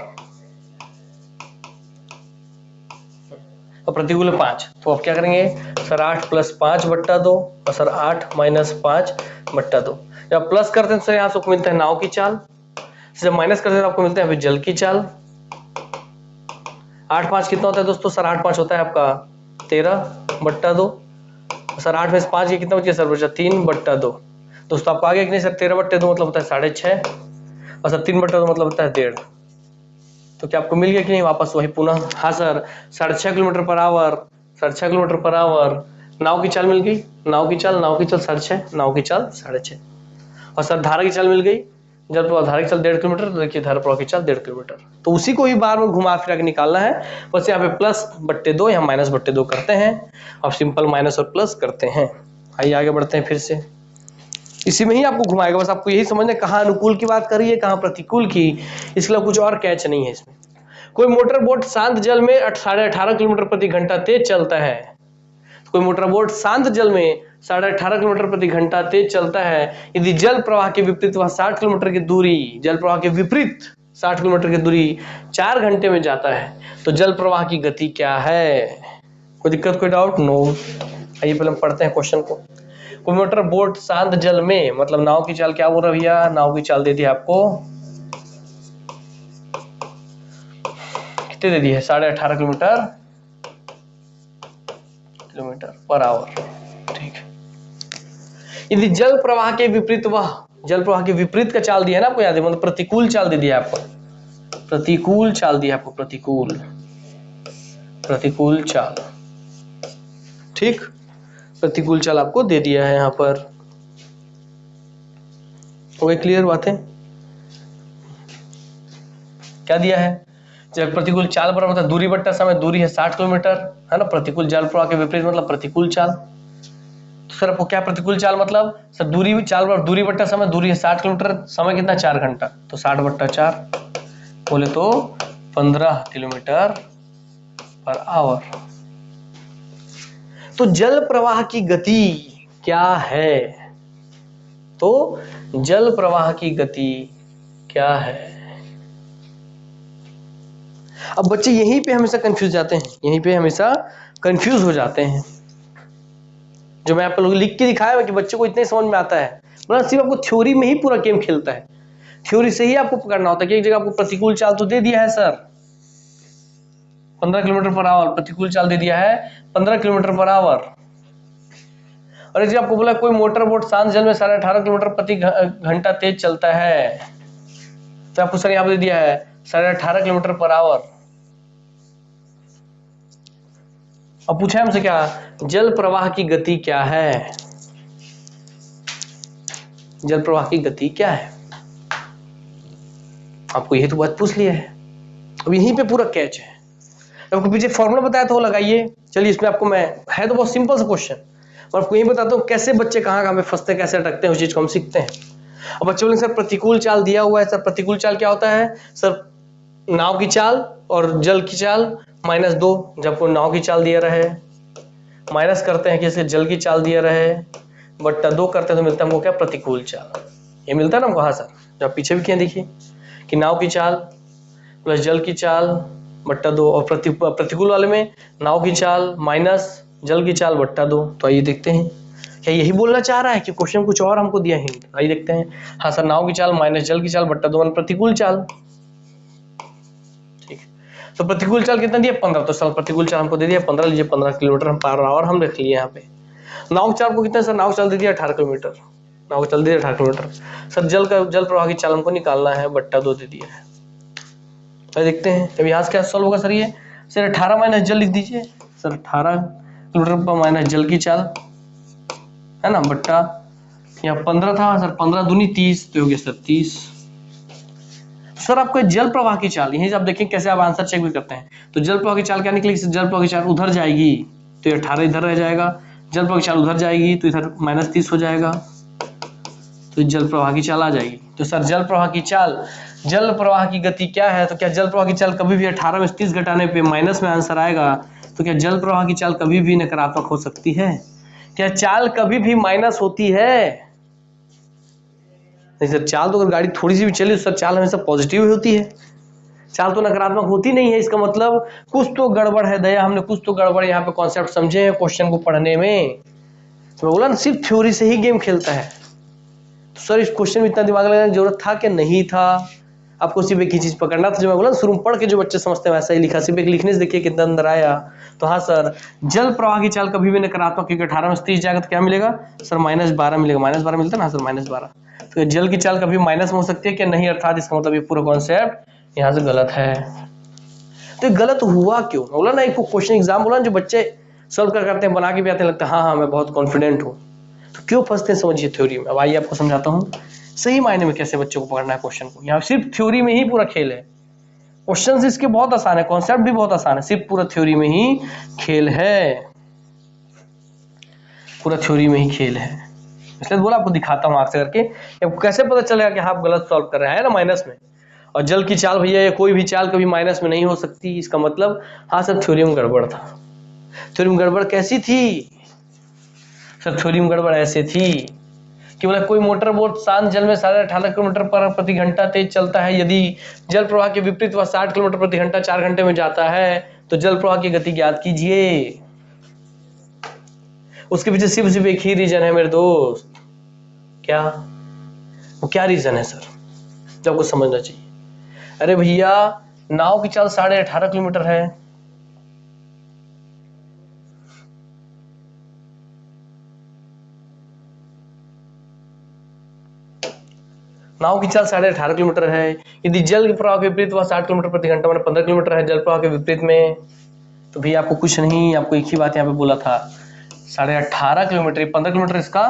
और प्रतिकूल है 5, तो अब क्या करेंगे सर 8 + 5 बट्टा 2 और सर 8 - 5 बट्टा 2। जब प्लस करते हैं तो सर यहाँ से आपको मिलता है नाव की चाल, जब माइनस करते हैं तो आपको मिलता है जल की चाल। 8 5 कितना होता है दोस्तों, सर 8 5 होता है आपका 13 बट्टा 2, सर 8 में से 5 ये कितना बचा सर, बचा 3 बट्टा 2। दोस्तों आपको आगे कि नहीं सर 13 बट्टे 2 मतलब होता है 6.5 और सर 3 बट्टा 2 मतलब होता है 1.5। तो क्या आपको मिल गया कि नहीं वापस वही पुनः, हाँ sir 6.5 kilometre per hour, 6.5 kilometre per hour. नाव की चाल मिल गई, नाव की चाल 6.5, नाव की चाल 6.5। और सर धारा की चाल मिल गई, जल प्रवाह धारा की चाल 1.5 किलोमीटर, देखिए धारा प्रवाह की चाल 1.5 किलोमीटर। तो उसी को ही बार बार घुमा फिरा के निकालना है, बस यहाँ पे +/2 यहाँ -/2 करते हैं, अब सिंपल माइनस और प्लस करते हैं। आइए आगे बढ़ते हैं फिर से, इसी में ही आपको घुमाएगा, बस आपको यही समझना कहाँ अनुकूल की बात करी है कहाँ प्रतिकूल की, इसके लिए कुछ और कैच नहीं है इसमें। कोई मोटर बोट शांत जल में 18.5 किलोमीटर प्रति घंटा तेज चलता है, कोई मोटर बोट शांत जल में 18.5 किलोमीटर प्रति घंटा तेज चलता है, यदि जल प्रवाह के विपरीत वह 60 किलोमीटर की दूरी, जल प्रवाह के विपरीत 60 किलोमीटर की दूरी 4 घंटे में जाता है, तो जल प्रवाह की गति क्या है? कोई दिक्कत, कोई डाउट? नो। आइए पहले हम पढ़ते हैं क्वेश्चन को। कोई मोटर बोट शांत जल में, मतलब नाव की चाल क्या बोल रहा है भैया, नाव की चाल दे दी आपको, कितने दे दी है, 18.5 किलोमीटर पर आवर। ठीक है, यदि जल प्रवाह के विपरीत, वह जल प्रवाह के विपरीत का चाल दिया है ना आपको, याद है, मतलब प्रतिकूल चाल दे दिया आपको, प्रतिकूल चाल दिया आपको, प्रतिकूल चाल, ठीक, प्रतिकूल चाल आपको दे दिया है यहाँ पर। हो गई क्लियर बातें? क्या दिया है, जब प्रतिकूल चाल बराबर होता है दूरी बट्टा समय, दूरी है 60 किलोमीटर, है ना, प्रतिकूल जल प्रवाह के विपरीत मतलब प्रतिकूल चाल। तो सर आपको क्या प्रतिकूल चाल मतलब, सर दूरी चाल बराबर दूरी बट्टा समय, दूरी है 60 किलोमीटर, समय कितना 4 घंटा, तो 60/4 बोले तो 15 किलोमीटर पर आवर। तो जल प्रवाह की गति क्या है, तो जल प्रवाह की गति क्या है? अब बच्चे यहीं पे हमेशा कंफ्यूज जाते हैं, यहीं पे हमेशा कंफ्यूज हो जाते हैं। जो मैं आप लोगों को लिख के दिखाया है कि बच्चे को इतने समझ में आता है, मतलब सिर्फ आपको थ्योरी में ही पूरा गेम खेलता है, थ्योरी से ही आपको पकड़ना होता है कि एक जगह आपको प्रतिकूल चाल तो दे दिया है सर 15 किलोमीटर पर आवर, प्रतिकूल चाल दे दिया है 15 किलोमीटर पर आवर, और यदि आपको बोला कोई मोटर बोट शांत जल में 18.5 किलोमीटर प्रति घंटा तेज चलता है, तो आपको सर यहाँ पे दे दिया है 18.5 किलोमीटर पर आवर। अब पूछा हमसे क्या, जल प्रवाह की गति क्या है, जल प्रवाह की गति क्या है, आपको यही तो बात पूछ लिया है। अब यहीं पे पूरा कैच है, आपको पीछे फॉर्मूला बताया था वो लगाइए। चलिए इसमें आपको मैं, है तो बहुत सिंपल सा क्वेश्चन, और आपको यही बताता हूँ कैसे बच्चे कहाँ कहाँ पे फंसते हैं, कैसे अटकते हैं, उस चीज को हम सीखते हैं। अब बच्चे बोलेंगे सर प्रतिकूल चाल दिया हुआ है, सर प्रतिकूल चाल क्या होता है, सर नाव की चाल और जल की चाल -2, जब को नाव की चाल दिया रहे, माइनस करते हैं कि इसके जल की चाल दिया रहे, बट्टा 2 करते हैं तो मिलता है हमको क्या, प्रतिकूल चाल। ये मिलता है ना हमको, हाँ सर, जब पीछे भी किया देखिए कि नाव की चाल प्लस जल की चाल बट्टा 2, और प्रतिकूल वाले में नाव की चाल माइनस जल की चाल बट्टा 2। तो आइए देखते हैं क्या यही बोलना चाह रहा है कि क्वेश्चन कुछ और हमको दिया हिंट। आइए देखते हैं, हाँ सर नाव की चाल माइनस जल की चाल बट्टा 2 प्रतिकूल चाल, ठीक। तो प्रतिकूल चाल कितना दिया 15, तो सर प्रतिकूल चाल हमको दे दिया 15, लीजिए 15 किलोमीटर हम पर आवर हम रख लिए यहाँ पे। नाव चाल को कितना सर, नाव चाल दे दिया 18 किलोमीटर, नाव चाल दे दिया 18 किलोमीटर। सर जल प्रवाह की चाल हमको निकालना है, बट्टा 2 दे दिया है। देखते हैं अब यहाँ से क्या सॉल्व होगा सर, ये सर 18 माइनस जल लिख दीजिए, सर 18 किलोमीटर पर माइनस जल की चाल, है ना, बट्टा यहाँ 15 था सर, 15 दूनी 30, तो हो गया सर 30। सर आपको जल प्रवाह की चाल, यहीं से आप देखें कैसे आप आंसर चेक भी करते हैं, तो जल प्रवाह की चाल क्या निकलेगी, जल प्रवाह की चाल उधर जाएगी तो 18 इधर रह जाएगा, जल प्रवाह की चाल उधर जाएगी तो इधर -30 हो जाएगा, तो जल प्रवाह की चाल आ जाएगी। तो सर जल प्रवाह की चाल, जल प्रवाह की गति क्या है, तो क्या जल प्रवाह की चाल कभी भी 18 में 30 घटाने पे माइनस में आंसर आएगा, तो क्या जल प्रवाह की चाल कभी भी नकारात्मक हो सकती है, क्या चाल कभी भी माइनस होती है? नहीं सर, चाल तो अगर गाड़ी थोड़ी सी भी चली तो सर चाल हमेशा पॉजिटिव ही होती है, चाल तो नकारात्मक होती नहीं है, इसका मतलब कुछ तो गड़बड़ है दया, हमने कुछ तो गड़बड़ यहाँ पे कॉन्सेप्ट समझे हैं क्वेश्चन को पढ़ने में। तो बोला ना सिर्फ थ्योरी से ही गेम खेलता है। तो सर इस क्वेश्चन में इतना दिमाग लगाने की जरूरत था कि नहीं था? आपको सिर्फ एक ही चीज पकड़ना था, जो मैं बोला शुरू में पढ़ के जो बच्चे समझते हैं वैसा ही लिखा, सिर्फ एक लिखने से देखिए कितना अंदर आया। तो हाँ सर, जल प्रवाह की चाल कभी भी नकारात्मक, क्योंकि 18 में 30 जाएगा तो क्या मिलेगा सर -12 मिलेगा, -12 मिलता है ना सर -12। तो जल की चाल कभी माइनस में हो सकती है क्या? नहीं, अर्थात इसका मतलब ये पूरा कॉन्सेप्ट यहाँ से गलत है। तो गलत हुआ क्यों? बोला ना एक क्वेश्चन एग्जाम बोला ना, जो बच्चे सॉल्व करते हैं बना के भी आते हैं, लगता है हाँ हाँ मैं बहुत कॉन्फिडेंट हूँ। तो क्यों फंसते हैं समझिए थ्योरी में। अब आइए आपको समझाता हूँ सही मायने में कैसे बच्चों को पकड़ना है क्वेश्चन को। यहाँ सिर्फ थ्योरी में ही पूरा खेल है। क्वेश्चन इसके बहुत आसान है, कॉन्सेप्ट भी बहुत आसान है, सिर्फ पूरा थ्योरी में ही खेल है, पूरा थ्योरी में ही खेल है। इसलिए बोला आपको दिखाता हूँ आंख से करके, आपको कैसे पता चलेगा कि आप गलत सॉल्व कर रहे हैं ना माइनस में। और जल की चाल भैया, कोई भी चाल कभी माइनस में नहीं हो सकती, इसका मतलब हाँ सर थ्योरी में गड़बड़ था। थ्योरी में गड़बड़ कैसी थी सर? थ्योरी में गड़बड़ ऐसे थी कि बोला कोई मोटर बोट शांत जल में 18.5 किलोमीटर प्रति घंटा तेज चलता है, यदि जल प्रवाह के विपरीत वह 60 किलोमीटर प्रति घंटा 4 घंटे में जाता है तो जल प्रवाह की गति ज्ञात कीजिए। उसके पीछे सिर्फ एक ही रीजन है मेरे दोस्त। क्या? वो क्या रीजन है सर जो आपको समझना चाहिए? अरे भैया नाव की चाल 18.5 किलोमीटर है, नाव की चाल 18.5 किलोमीटर है, यदि जल के प्रवाह के विपरीत वह 60 किलोमीटर प्रति घंटा मैंने 15 किलोमीटर है जल प्रवाह के विपरीत में। तो भैया आपको कुछ नहीं, आपको एक ही बात यहाँ पे बोला था 18.5 किलोमीटर, 15 किलोमीटर इसका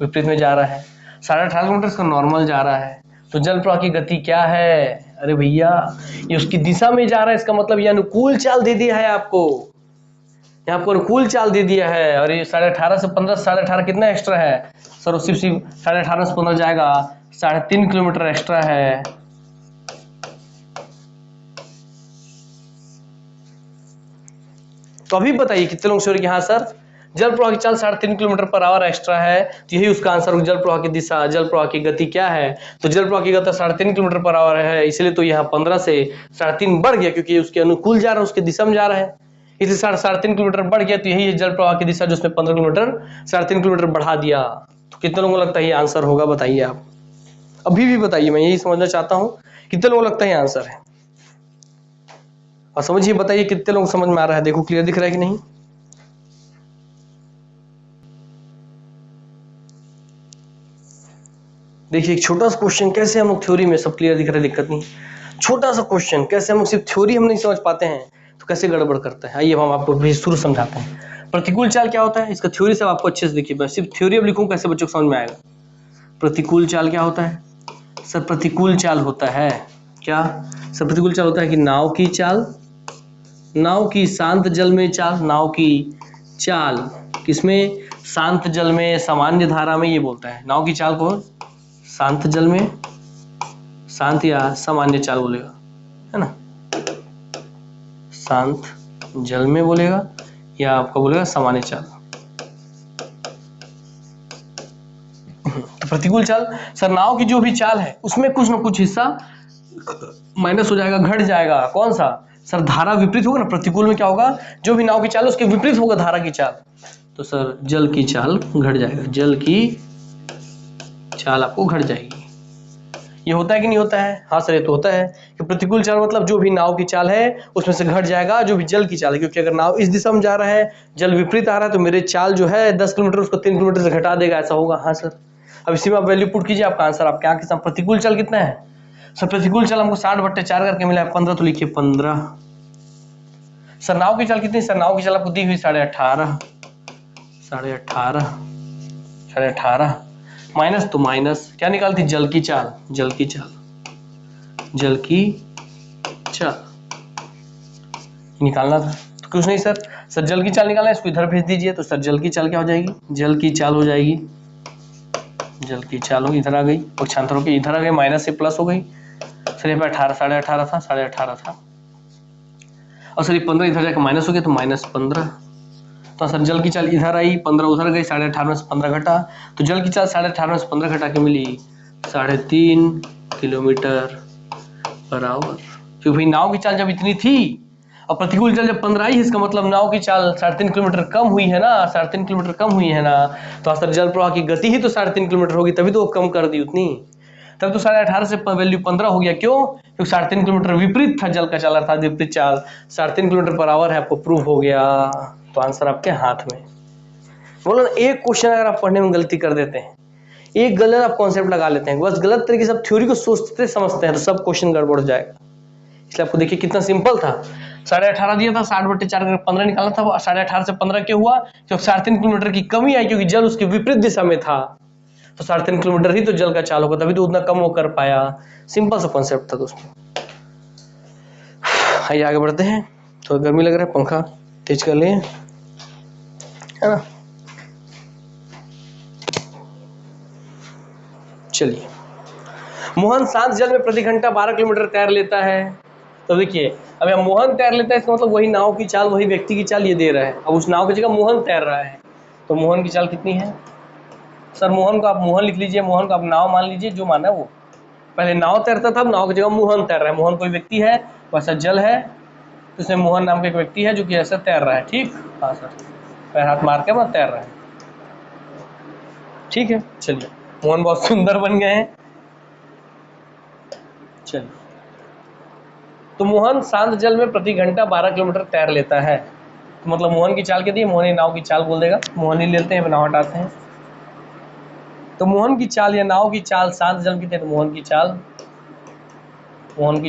विपरीत में जा रहा है, 18.5 किलोमीटर इसका नॉर्मल जा रहा है। तो जल प्रवाह की गति क्या है? अरे भैया ये उसकी दिशा में जा रहा है, इसका मतलब ये अनुकूल चाल दे दिया है आपको, यहाँ आपको अनुकूल चाल दे दिया है। और ये 18.5 से 15, 18.5 कितना एक्स्ट्रा है सर? सिर्फ 18.5 से 15 जाएगा 3.5 किलोमीटर एक्स्ट्रा है। तो अभी बताइए कितने लोग श्योर कि हाँ सर जल प्रवाह की चाल 3.5 किलोमीटर पर आवर एक्स्ट्रा है, तो यही उसका आंसर। जल प्रवाह की दिशा, जल प्रवाह की गति क्या है? तो जल प्रवाह की गति 3.5 किलोमीटर पर आवर है, इसलिए तो यहाँ 15 से 3.5 बढ़ गया, क्योंकि उसके अनुकूल जा रहा है, उसके दिशा में जा रहा है, इसलिए 3.5 किलोमीटर बढ़ गया। तो यही है जल प्रवाह की दिशा, जो उसमें 15 किलोमीटर 3.5 किलोमीटर बढ़ा दिया। तो कितने लोगों को लगता है ये आंसर होगा? बताइए आप, अभी भी बताइए, मैं यही समझना चाहता हूँ कितने लोगों को लगता है ये आंसर है। और समझिए, बताइए कितने लोग समझ में आ रहा है। देखो क्लियर दिख रहा है कि नहीं? देखिए एक छोटा सा क्वेश्चन, कैसे हम लोग थ्योरी में सब क्लियर दिख रहा है, दिक्कत नहीं, छोटा सा क्वेश्चन कैसे हम लोग सिर्फ थ्योरी हम नहीं समझ पाते हैं तो कैसे गड़बड़ करता है। आइए हम आपको भी शुरू समझाते हैं। प्रतिकूल चाल क्या होता है, इसका थ्योरी सब आपको अच्छे से देखिए, मैं सिर्फ थ्योरी अब लिखूं कैसे बच्चों को समझ में आएगा। प्रतिकूल चाल क्या होता है सर? प्रतिकूल चाल होता है क्या सर? प्रतिकूल चाल होता है कि नाव की चाल, नाव की शांत जल में चाल, नाव की चाल किसमें? शांत जल में, सामान्य धारा में, ये बोलता है नाव की चाल को शांत जल में, शांत या सामान्य चाल बोलेगा, है ना, शांत जल में बोलेगा या आपका बोलेगा सामान्य चाल। तो प्रतिकूल चाल सर, नाव की जो भी चाल है उसमें कुछ ना कुछ हिस्सा माइनस हो जाएगा, घट जाएगा। कौन सा सर? धारा विपरीत होगा ना, प्रतिकूल में क्या होगा? जो भी नाव की चाल है उसके विपरीत होगा धारा की चाल, तो सर जल की चाल घट जाएगा, जल की चाल आपको घट जाएगी। ये होता है कि नहीं होता है? हाँ सर ये तो होता है कि प्रतिकूल चाल मतलब जो भी नाव की चाल है उसमें से घट जाएगा जो भी जल की चाल है, क्योंकि अगर नाव इस दिशा में जा रहा है, जल विपरीत आ रहा है, तो मेरे चाल जो है 10 किलोमीटर उसको 3 किलोमीटर से घटा देगा, ऐसा होगा। हाँ सर, अब इसी में आप वैल्यू पुट कीजिए, आपका आंसर आपके आंख के सामने। प्रतिकूल चाल कितना है सर? प्रतिकूल चाल हमको 60/4 करके मिला है 15, तो लिखिए 15। सर नाव की चाल कितनी? सर नाव की चाल आपको दी हुई 18.5, 18.5 माइनस, तो माइनस क्या निकालती? जल की चाल, जल की चाल, जल की चाल निकालना था। तो कुछ नहीं सर, सर जल की चाल निकालना है, इसको इधर भेज दीजिए, तो सर जल की चाल क्या हो जाएगी? जल की चाल हो जाएगी, जल की चाल हो, इधर आ गई, पक्षांतर होकर इधर आ गई, माइनस से प्लस हो गई। सर ये 18, 18.5 था, 18.5 था, और सर ये 15 इधर जाकर माइनस हो गया, तो -15। तो सर जल की चाल इधर आई, 15 उधर गई, 18.5 में से 15 घटा, तो जल की चाल 18.5 में से 15 घटा के मिली 3.5 किलोमीटर पर आवर। क्योंकि भाई नाव की चाल जब इतनी थी और प्रतिकूल चाल जब 15 आई है, इसका मतलब नाव की चाल 3.5 किलोमीटर कम हुई है ना, 3.5 किलोमीटर कम हुई है ना, तो असर जल प्रवाह की गति ही तो 3.5 किलोमीटर होगी, तभी तो वो कम कर दी उतनी। तब तो 18.5 से वैल्यू 15 हो गया। क्यों? क्योंकि 3.5 किलोमीटर विपरीत था जल का चाल, अर्थात विपरीत चाल 3.5 किलोमीटर पर आवर है, आपको प्रूव हो गया। तो आंसर आपके हाथ में। बोलो ना, एक क्वेश्चन अगर आप पढ़ने में गलती कर देते हैं, एक गलत आप कॉन्सेप्ट लगा लेते हैं, बस गलत तरीके से आप थ्योरी को सोचते समझते हैं, तो सब क्वेश्चन गड़बड़ हो जाएगा। इसलिए आपको देखिए कितना सिंपल था। 18.5 दिया था, 60/4 करके 15 निकालना था। 18.5 से 15 क्यों हुआ? क्योंकि 3.5 किलोमीटर की कमी आई, क्योंकि जल उसके विपरीत दिशा में था। तो 3.5 किलोमीटर ही तो जल का चाल होगा, तभी तो उतना कम वो कर पाया। सिंपल सा कॉन्सेप्ट था दोस्तों। आइए आगे बढ़ते हैं। थोड़ा गर्मी लग रहा है, पंखा तेज कर लिए, है ना। चलिए, मोहन शांत जल में प्रति घंटा 12 किलोमीटर तैर लेता है। तो देखिए, अब यहाँ मोहन तैर लेता है, इसका मतलब वही नाव की चाल, वही व्यक्ति की चाल ये दे रहा है। अब उस नाव की जगह मोहन तैर रहा है, तो मोहन की चाल कितनी है? सर मोहन को आप मोहन लिख लीजिए, मोहन को आप नाव मान लीजिए, जो माना है वो। पहले नाव तैरता था, नाव की जगह मोहन तैर रहा है। मोहन कोई व्यक्ति है, वैसा जल है, तो इसमें मोहन नाम का एक व्यक्ति है जो कि ऐसा तैर रहा है। ठीक, हाँ सर, पैर हाथ मार के तैर रहा है। ठीक है, चलिए, मोहन बहुत सुंदर बन गए हैं। चलिए, तो मोहन शांत जल में प्रति घंटा 12 किलोमीटर तैर लेता है। तो मतलब मोहन की चाल कितनी है? मोहन ही नाव की चाल बोल देगा, मोहन ही लेते हैं, नाव हटाते हैं। तो मोहन की चाल या नाव की चाल शांत जल की, तो मोहन की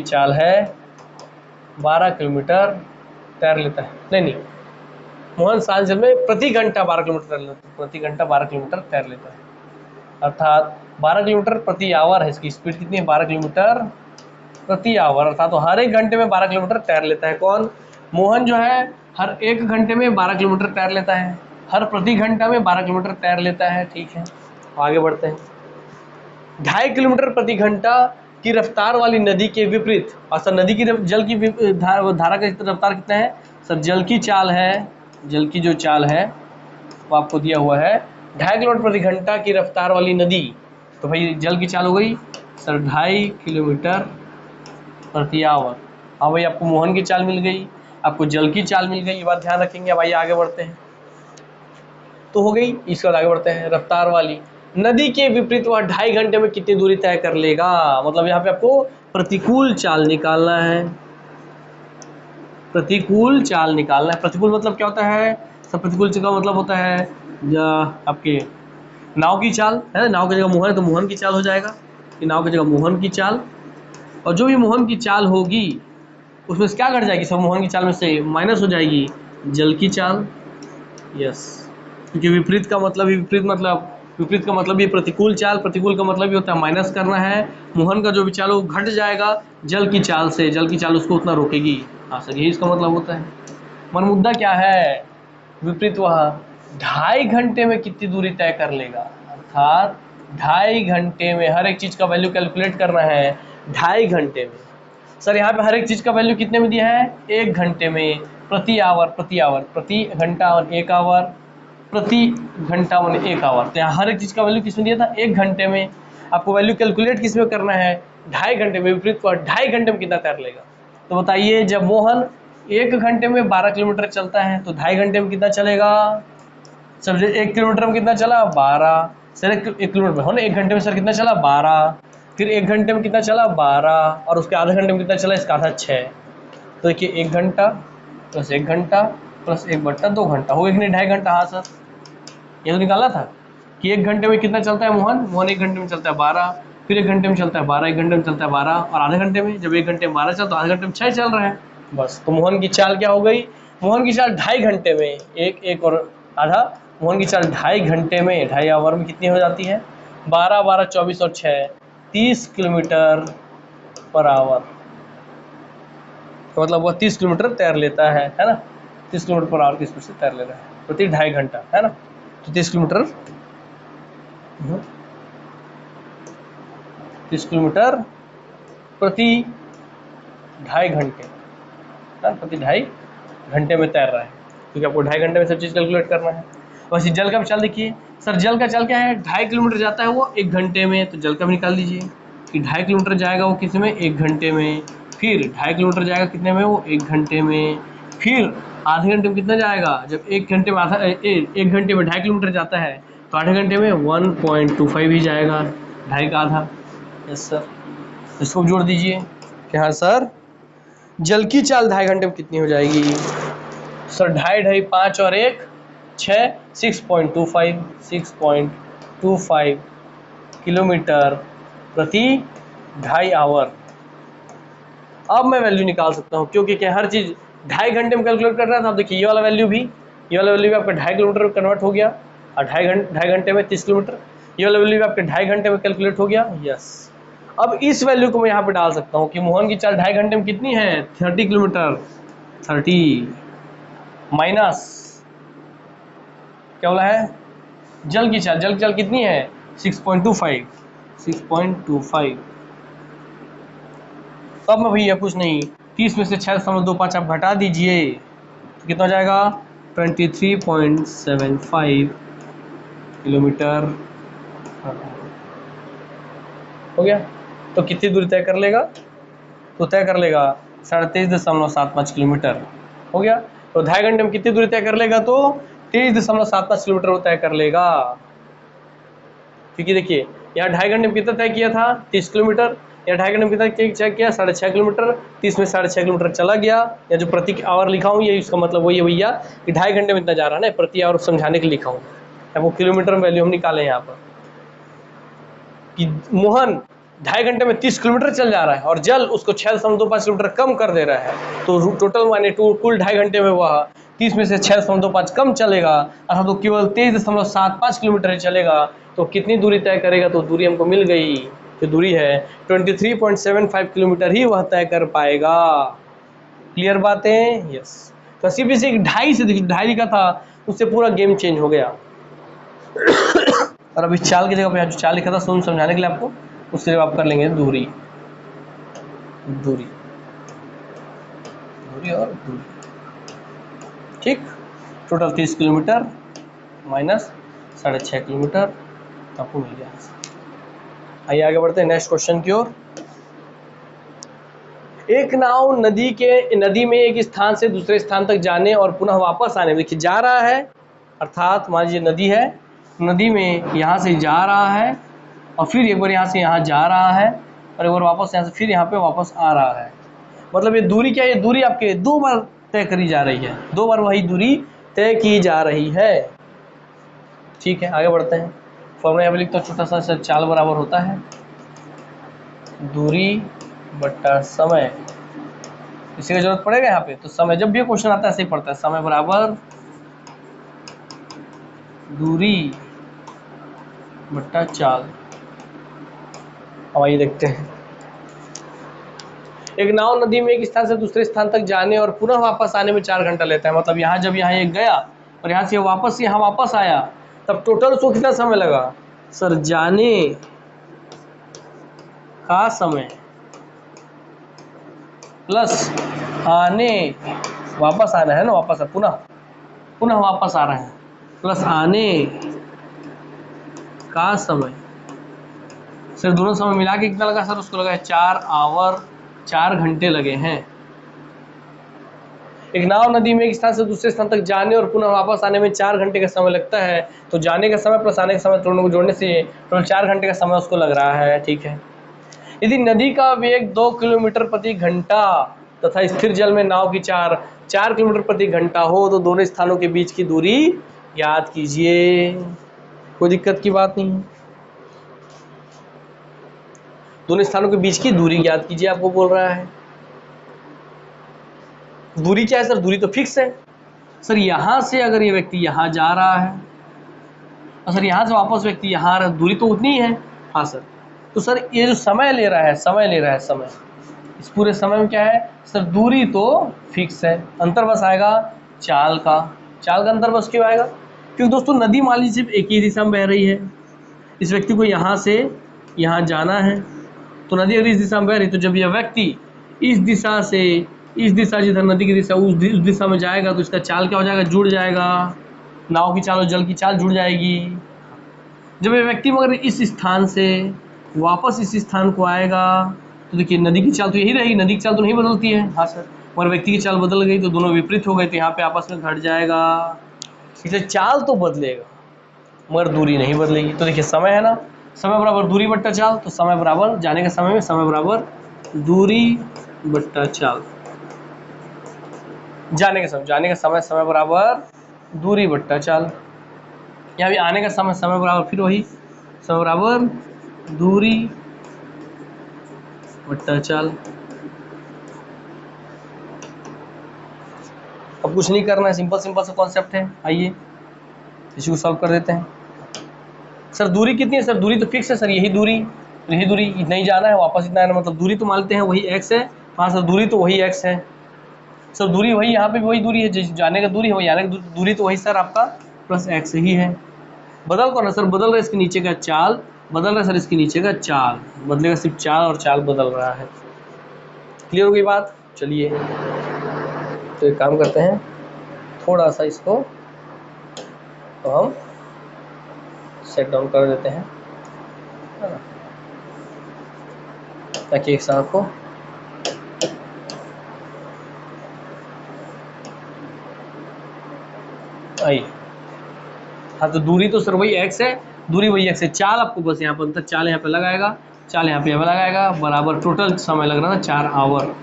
चाल है 12 किलोमीटर तैर लेता है। नहीं, मोहन शांत जल में प्रति घंटा 12 किलोमीटर तैर लेता है, प्रति घंटा 12 किलोमीटर तैर लेता है, अर्थात 12 किलोमीटर प्रति आवर है। इसकी स्पीड कितनी है? 12 किलोमीटर प्रति आवर, अर्थात तो हर एक घंटे में 12 किलोमीटर तैर लेता है। कौन? मोहन जो है हर एक घंटे में 12 किलोमीटर तैर लेता है, हर प्रति घंटा में 12 किलोमीटर तैर लेता है। ठीक है, आगे बढ़ते हैं। 2.5 किलोमीटर प्रति घंटा की रफ्तार वाली नदी के विपरीत, और सर नदी की जल की धारा का रफ्तार कितना है? सर जल की चाल है, जल की जो चाल है वो आपको दिया हुआ है 2.5 किलोमीटर प्रति घंटा की रफ्तार वाली नदी। तो भाई जल की चाल हो गई सर 2.5 किलोमीटर प्रति आवर। हाँ भाई, आपको मोहन की चाल मिल गई, आपको जल की चाल मिल गई, ये बात ध्यान रखेंगे। अब आइए आगे बढ़ते हैं। तो हो गई, इसके बाद आगे बढ़ते हैं। रफ्तार वाली नदी के विपरीत वह 2.5 घंटे में कितनी दूरी तय कर लेगा? मतलब यहाँ पे आपको प्रतिकूल चाल निकालना है, प्रतिकूल चाल निकालना है। प्रतिकूल मतलब क्या होता है? सब प्रतिकूल का मतलब होता है आपके नाव की चाल है, नाव की जगह मोहन है तो मोहन की चाल हो जाएगा, कि नाव की जगह मोहन की चाल, और जो भी मोहन की चाल होगी उसमें से क्या घट जाएगी? सब मोहन की चाल में से माइनस हो जाएगी जल की चाल। यस, क्योंकि विपरीत का मतलब विपरीत का मतलब ये प्रतिकूल चाल, प्रतिकूल का मतलब ये होता है माइनस करना है। मोहन का जो भी चाल हो घट जाएगा जल की चाल से, जल की चाल उसको उतना रोकेगी। हाँ सर, यही इसका मतलब होता है। मन मुद्दा क्या है? विपरीत वह 2.5 घंटे में कितनी दूरी तय कर लेगा, अर्थात 2.5 घंटे में हर एक चीज का वैल्यू कैलकुलेट करना है 2.5 घंटे में। सर यहाँ पे हर एक चीज का वैल्यू कितने में दिया है? 1 घंटे में, प्रति आवर, प्रति घंटा और 1 आवर, प्रति घंटा और 1 आवर। तो यहाँ हर एक चीज का वैल्यू किसमें दिया था? 1 घंटे में। आपको वैल्यू कैलकुलेट किस में करना है? 2.5 घंटे में। विपरीत को 2.5 घंटे में कितना तैर लेगा? तो बताइए, जब मोहन 1 घंटे में 12 किलोमीटर चलता है तो 2.5 घंटे में कितना चलेगा? सर 1 किलोमीटर में कितना चला? 12। सर 1 किलोमीटर में हो ना, 1 घंटे में सर कितना चला? 12। फिर 1 घंटे में कितना चला? 12, और उसके आधे घंटे में कितना चला? इसका आधा 6। तो देखिए 1 घंटा प्लस 1 घंटा प्लस 1/2 घंटा हो गया कि नहीं? 2.5 घंटा। हाँ सर, ये तो निकाला था कि 1 घंटे में कितना चलता है मोहन 1 घंटे में चलता है 12, फिर 1 घंटे में चलता है 12, 1 घंटे में चलता है 12, और आधे घंटे में, जब 1 घंटे में 12 चलता तो आधे घंटे में 6 चल रहा है बस। तो मोहन की चाल क्या हो गई? मोहन की चाल 2.5 घंटे में, एक और आधा, मोहन की चाल 2.5 घंटे में, 2.5 आवर में कितनी हो जाती है? 12, 12, 24 और 6, 30 किलोमीटर पर आवर। तो मतलब वह 30 किलोमीटर तैर लेता है ना, 30 किलोमीटर पर आवर की स्पीड से तैर ले रहा है प्रति 2.5 घंटा, है ना। तो 30 किलोमीटर प्रति 2.5 घंटे, प्रति 2.5 घंटे में तैर रहा है, क्योंकि आपको 2.5 घंटे में सब चीज़ कैलकुलेट करना है। वैसे जल का भी चाल देखिए सर, जल का चाल क्या है? 2.5 किलोमीटर जाता है वो 1 घंटे में, तो जल का भी निकाल दीजिए कि 2.5 किलोमीटर जाएगा वो किस में? 1 घंटे में। फिर 2.5 किलोमीटर जाएगा कितने में, वो 1 घंटे में। फिर आधे घंटे में कितना जाएगा, जब 1 घंटे में आधा 1 घंटे में 2.5 किलोमीटर जाता है तो आधे घंटे में 1.25 ही जाएगा, 2.5 का आधा। यस सर, इसको जोड़ दीजिए कि हाँ सर जल की चाल 2.5 घंटे में कितनी हो जाएगी सर, 2.5 5 और 1 6 6.25 किलोमीटर प्रति 2.5 आवर। अब मैं वैल्यू निकाल सकता हूँ क्योंकि क्या हर चीज़ 2.5 घंटे में कैलकुलेट कर रहा था। अब देखिए ये वाला वैल्यू भी आपका 2.5 किलोमीटर में कन्वर्ट हो गया और 2.5 घंटे में 30 किलोमीटर। ये वाला वैल्यू भी आपके 2.5 घंटे में कैलकुलेट हो गया। यस, अब इस वैल्यू को मैं यहाँ पे डाल सकता हूँ कि मोहन की चाल 2.5 घंटे में कितनी है 30 किलोमीटर। 30 माइनस क्या बोला है, जल की चाल कितनी है 6.25। अब मैं भैया कुछ नहीं, 30 में से 6.25 आप घटा दीजिए तो कितना हो जाएगा 23.75 किलोमीटर हो गया। तो कितनी दूरी तय कर लेगा, तो तय कर लेगा 23.75 किलोमीटर हो गया। तो 2.5 घंटे में कितनी दूरी तय कर लेगा, तो 23.75 किलोमीटर वो तय कर लेगा। क्योंकि देखिए यहाँ 2.5 घंटे में कितना तय किया था 30 किलोमीटर, या 2.5 घंटे में कितना चेक किया 6.5 किलोमीटर। 30 में 6.5 किलोमीटर चला गया, या जो प्रति आवर लिखा हूँ ये इसका मतलब वही है भैया कि 2.5 घंटे में इतना जा रहा है ना, प्रति आवर समझाने के लिए लिखा हूँ। वो किलोमीटर में वैल्यू हम निकाले यहाँ पर कि मोहन 2.5 घंटे में 30 किलोमीटर चल जा रहा है और जल उसको 6.25 किलोमीटर कम कर दे रहा है। तो टोटल माने कुल 2.5 घंटे में वह 30 में से 6.25 कम चलेगा, अर्थात तो केवल 23.75 किलोमीटर ही चलेगा। तो कितनी दूरी तय करेगा, तो दूरी हमको मिल गई, जो दूरी है 23.75 किलोमीटर ही वह तय कर पाएगा। क्लियर बातें? यस। तो सीबी से 2.5 से 2.5 लिखा था, उससे पूरा गेम चेंज हो गया। और अभी चाल की जगह पे जो चाल लिखा था समझाने के लिए आपको, उससे आप कर लेंगे दूरी और दूरी। ठीक, टोटल 30 किलोमीटर माइनस 6.5 किलोमीटर आपको मिल गया। आइए आगे बढ़ते हैं नेक्स्ट क्वेश्चन की ओर। एक नाव नदी में एक स्थान से दूसरे स्थान तक जाने और पुनः वापस आने में, देखिए जा रहा है, अर्थात मान लीजिए नदी है, नदी में यहाँ से जा रहा है और फिर एक बार यहाँ से यहाँ जा रहा है और एक बार वापस यहाँ से फिर यहाँ पे वापस आ रहा है। मतलब ये दूरी क्या है, ये दूरी आपके 2 बार तय करी जा रही है, 2 बार वही दूरी तय की जा रही है। ठीक है, आगे बढ़ते हैं। फॉर्मूला यहाँ पे लिखता हूँ, छोटा सा चाल बराबर होता है दूरी बट्टा समय। इसी का जरूरत पड़ेगा यहाँ पे, तो समय जब भी क्वेश्चन आता है ऐसे ही पड़ता है, समय बराबर दूरी बट्टा चाल। अब आइए देखते हैं। एक नाव नदी में एक स्थान से दूसरे स्थान तक जाने और पुनः वापस आने में 4 घंटा लेता है। मतलब यहाँ जब यहाँ एक गया और यहाँ से वापस यहाँ वापस आया, तब टोटल उसको कितना समय लगा सर, जाने का समय प्लस आने, वापस आना है ना, वापस पुनः वापस आ रहे हैं, प्लस आने का समय। सर दोनों समय मिला के कितना लगा सर, उसको लगा 4 घंटे लगे हैं। एक नाव नदी में एक स्थान से दूसरे स्थान तक जाने और पुनः वापस आने में 4 घंटे का समय लगता है। तो जाने का समय प्लस आने का समय दोनों को जोड़ने से टोटल 4 घंटे का समय उसको लग रहा है। ठीक है, यदि नदी का वेग 2 किलोमीटर प्रति घंटा तथा स्थिर जल में नाव की 4 किलोमीटर प्रति घंटा हो, तो दोनों स्थानों के बीच की दूरी ज्ञात कीजिए। कोई दिक्कत की बात नहीं है, दोनों स्थानों के बीच की दूरी ज्ञात कीजिए आपको बोल रहा है। दूरी क्या है सर, दूरी तो फिक्स है सर। यहाँ से अगर ये व्यक्ति यहाँ जा रहा है और सर यहाँ से वापस व्यक्ति यहाँ आ रहा है, दूरी तो उतनी ही है। हाँ सर, तो सर ये जो समय ले रहा है समय, इस पूरे समय में क्या है सर, दूरी तो फिक्स है, अंतर बस आएगा चाल का अंतर बस क्यों आएगा, क्योंकि दोस्तों नदी मान लीजिए सिर्फ एक ही दिशा में बह रही है। इस व्यक्ति को यहाँ से यहाँ जाना है, तो नदी अगर इस दिशा में बह रही, तो जब यह व्यक्ति इस दिशा से इस दिशा, जिधर नदी की दिशा उस दिशा में जाएगा, तो इसका चाल क्या हो जाएगा, जुड़ जाएगा। नाव की चाल और जल की चाल जुड़ जाएगी। जब ये व्यक्ति मगर इस स्थान से वापस इस स्थान को आएगा, तो देखिए नदी की चाल तो यही रहेगी, नदी की चाल तो नहीं बदलती है। हाँ सर, और व्यक्ति की चाल बदल गई तो दोनों विपरीत हो गए, तो यहाँ पे आपस में घट जाएगा। इसलिए चाल तो बदलेगा मगर दूरी नहीं बदलेगी। तो देखिए समय है ना, समय बराबर दूरी बट्टा चाल, तो समय बराबर जाने के समय में समय बराबर दूरी बट्टा चाल, जाने का समय समय बराबर दूरी बट्टा चाल। यहाँ भी आने का समय समय बराबर फिर वही समय बराबर दूरी बट्टा चाल। अब कुछ नहीं करना है, सिंपल सिंपल सा कॉन्सेप्ट है। आइए इसको सॉल्व कर देते हैं। सर दूरी कितनी है? सर दूरी तो फिक्स है सर, यही दूरी इतना ही जाना है, वापस इतना आना, मतलब दूरी तो मानते हैं वही x है। हाँ सर दूरी तो वही x है सर, दूरी वही, यहाँ पे भी वही दूरी है, जाने का दूरी है वही आने का दूरी तो वही सर आपका प्लस x ही है। बदल कौन है सर? बदल रहा है इसके नीचे का चाल, बदल रहा है सर इसके नीचे का चाल, बदलेगा सिर्फ चाल और चाल बदल रहा है। क्लियर हो गई बात? चलिए तो एक काम करते हैं, थोड़ा सा इसको तो हम सेट डाउन कर देते हैं, है ना, ताकि एक साथ को आई। हाँ तो दूरी तो सर वही x है, दूरी वही x है, चाल आपको बस यहाँ पर अंतर, चाल यहाँ पे लगाएगा, चाल यहाँ पे लगाएगा, बराबर टोटल समय लग रहा था 4 आवर।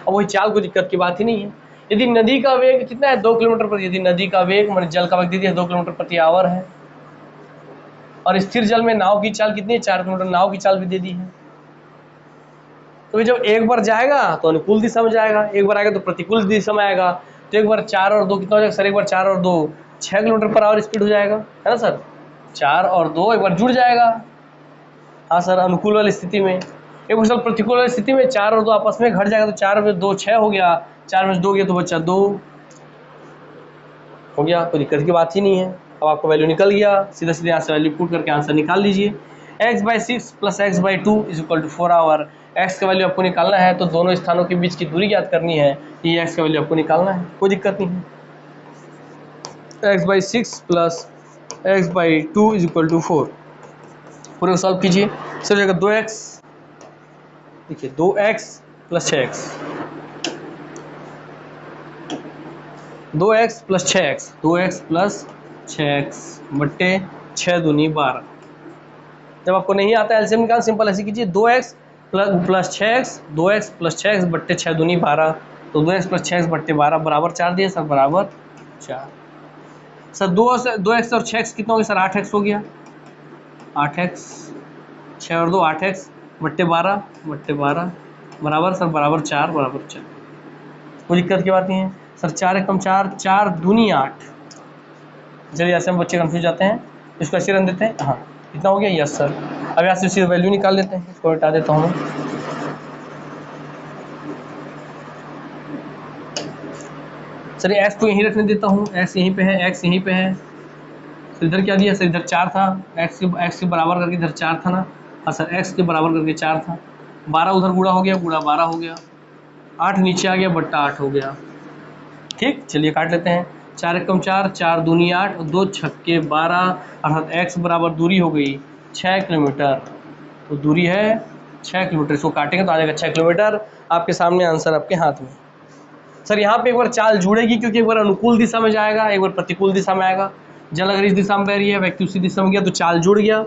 अब वही चाल को दिक्कत की बात ही नहीं है। यदि नदी का वेग कितना है? 2 किलोमीटर प्रति, यदि नदी का वेग मान जल का वेग दे दिया 2 किलोमीटर प्रति आवर है, और स्थिर जल में नाव की चाल कितनी है? 4 किलोमीटर, नाव की चाल भी दे दी है। तो जब एक बार जाएगा तो अनुकूल दिशा में जाएगा, एक बार आएगा तो प्रतिकूल दिशा में आएगा, तो एक बार 4 और 2 कितना हो जाएगा सर? एक बार 4 और 2 6 किलोमीटर पर आवर स्पीड हो जाएगा, है ना सर? 4 और 2 एक बार जुड़ जाएगा। हाँ सर, अनुकूल वाली स्थिति में। एक बार प्रतिकूल वाली स्थिति में 4 और 2 आपस में घट जाएगा, तो 4 में 2 6 हो गया, 4 में 2 गया तो बच्चा 2 हो गया, कोई दिक्कत की बात ही नहीं है। अब आपको वैल्यू निकल गया, सीधा सीधे यहाँ से वैल्यू पुट करके आंसर निकाल लीजिए। x/6 + x/2 = 4 our. x का वैल्यू आपको निकालना है, तो दोनों स्थानों के बीच की दूरी ज्ञात करनी है, ये x का वैल्यू आपको निकालना है, कोई दिक्कत नहीं है। x/6 + x/2 = 4, पूरे को सॉल्व कीजिए। सर जगह 2x, देखिए 2x + 6x, 2x + 6x, 2x + 6x बट्टे 6 दूनी 12। जब आपको नहीं आता एलसीएम निकाल, सिंपल ऐसे कीजिए, 2x + 6x, 2x + 6x बट्टे 6 दूनी 12, तो 2x + 6x बट्टे 12 बराबर 4 दिए सर, बराबर 4। सर 2x और 6x कितना हो गया सर? 8x हो गया, 8x, 6 और 2 8x बट्टे 12 बराबर सर बराबर 4, बराबर 4, कोई दिक्कत की बात नहीं है सर। 4 एकम 4, 4 दूनी 8। चलिए ऐसे हम बच्चे कंफ्यूज जाते हैं, इसको ऐसे रन देते हैं। हाँ कितना हो गया? Yes sir. अब यहाँ से सीधे वैल्यू निकाल लेते हैं, इसको हटा देता हूँ मैं। सर एक्स तो यहीं रखने देता हूँ, एक्स यहीं पे है, एक्स यहीं पे है। तो इधर क्या दिया सर? इधर 4 था, एक्स के बराबर करके इधर 4 था ना। हाँ सर, एक्स के बराबर करके 4 था, 12 उधर गुणा हो गया, गुणा 12 हो गया, 8 नीचे आ गया, बट्टा 8 हो गया। ठीक, चलिए काट लेते हैं। 4 एकम 4, 4 दूनी 8 और 2 छक्के 12, अर्थात x बराबर दूरी हो गई 6 किलोमीटर। तो दूरी है 6 किलोमीटर, इसको काटेंगे तो आ जाएगा 6 किलोमीटर। आपके सामने आंसर आपके हाथ में। सर यहाँ पे एक बार चाल जुड़ेगी, क्योंकि एक बार अनुकूल दिशा में जाएगा, एक बार प्रतिकूल दिशा में आएगा। जल अगर इस दिशा में बह रही है, व्यक्ति उसी दिशा में गया, तो चाल जुड़ गया।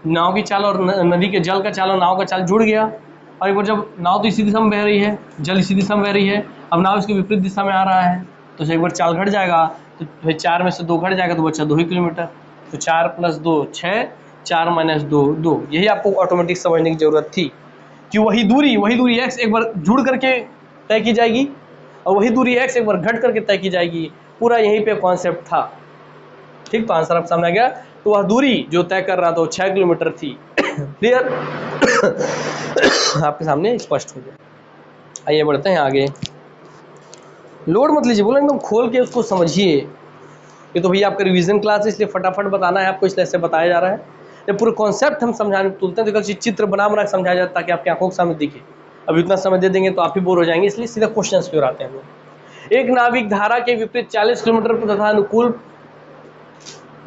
नाव की चाल और नदी के जल का चाल और नाव का चाल जुड़ गया। और एक बार जब नाव तो इसी दिशा में बह रही है, जल इसी दिशा में बह रही है, अब नाव इसकी विपरीत दिशा में आ रहा है, तो एक बार चाल घट जाएगा, तो फिर 4 में से 2 घट जाएगा, तो बच्चा 2 ही किलोमीटर। तो 4 + 2 6, 4 - 2 2। यही आपको ऑटोमेटिक समझने की जरूरत थी कि वही दूरी x एक बार जुड़ करके तय की जाएगी, और वही दूरी x एक बार घट करके तय की जाएगी। पूरा यहीं पे कॉन्सेप्ट था। ठीक, तो आंसर आप सामने आ गया। तो वह दूरी जो तय कर रहा था वो 6 किलोमीटर थी। क्लियर? आपके सामने स्पष्ट हो गया। आइए बढ़ते हैं आगे। लोड मत लीजिए, बोला एकदम खोल के उसको समझिए। ये तो भैया आपका रिवीजन क्लास है, इसलिए फटाफट बताना है आपको, इसलिए ऐसे बताया जा रहा है। जब पूरे कॉन्सेप्ट हम समझाने तुलते हैं तो कल चित्र बना के समझाया जाता है, ताकि आपकी आंखों के सामने दिखे। अब इतना समय दे देंगे तो आप ही बोर हो जाएंगे, इसलिए सीधा क्वेश्चन की ओर आते हैं हम लोग। एक नाविक धारा के विपरीत 40 किलोमीटर तथा अनुकूल,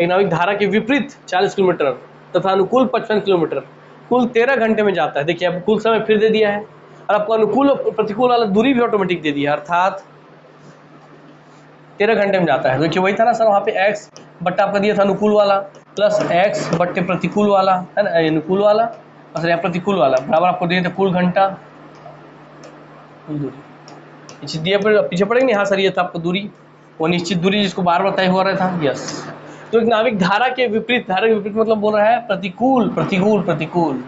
एक नाविक धारा के विपरीत 40 किलोमीटर तथा अनुकूल 55 किलोमीटर कुल 13 घंटे में जाता है। देखिए आपको कुल समय फिर दे दिया है और आपको अनुकूल और प्रतिकूल वाला दूरी भी ऑटोमेटिक दे दिया है, अर्थात 13 घंटे में जाता है। देखिए वही था ना सर, वहाँ पे x बट्टा आपका दिया था अनुकूल वाला प्लस x बट्टे प्रतिकूल वाला, है ना, अनुकूल वाला और सर यहाँ प्रतिकूल वाला बराबर आपको दिए थे कुल घंटा कुल दूरी। निश्चित दिए पर पीछे पड़ेंगे। हाँ सर ये था आपको दूरी, वो निश्चित दूरी जिसको बार बार तय हो रहा था। यस, तो एक नाविक धारा के विपरीत, धारा के विपरीत मतलब बोल रहा है प्रतिकूल प्रतिकूल प्रतिकूल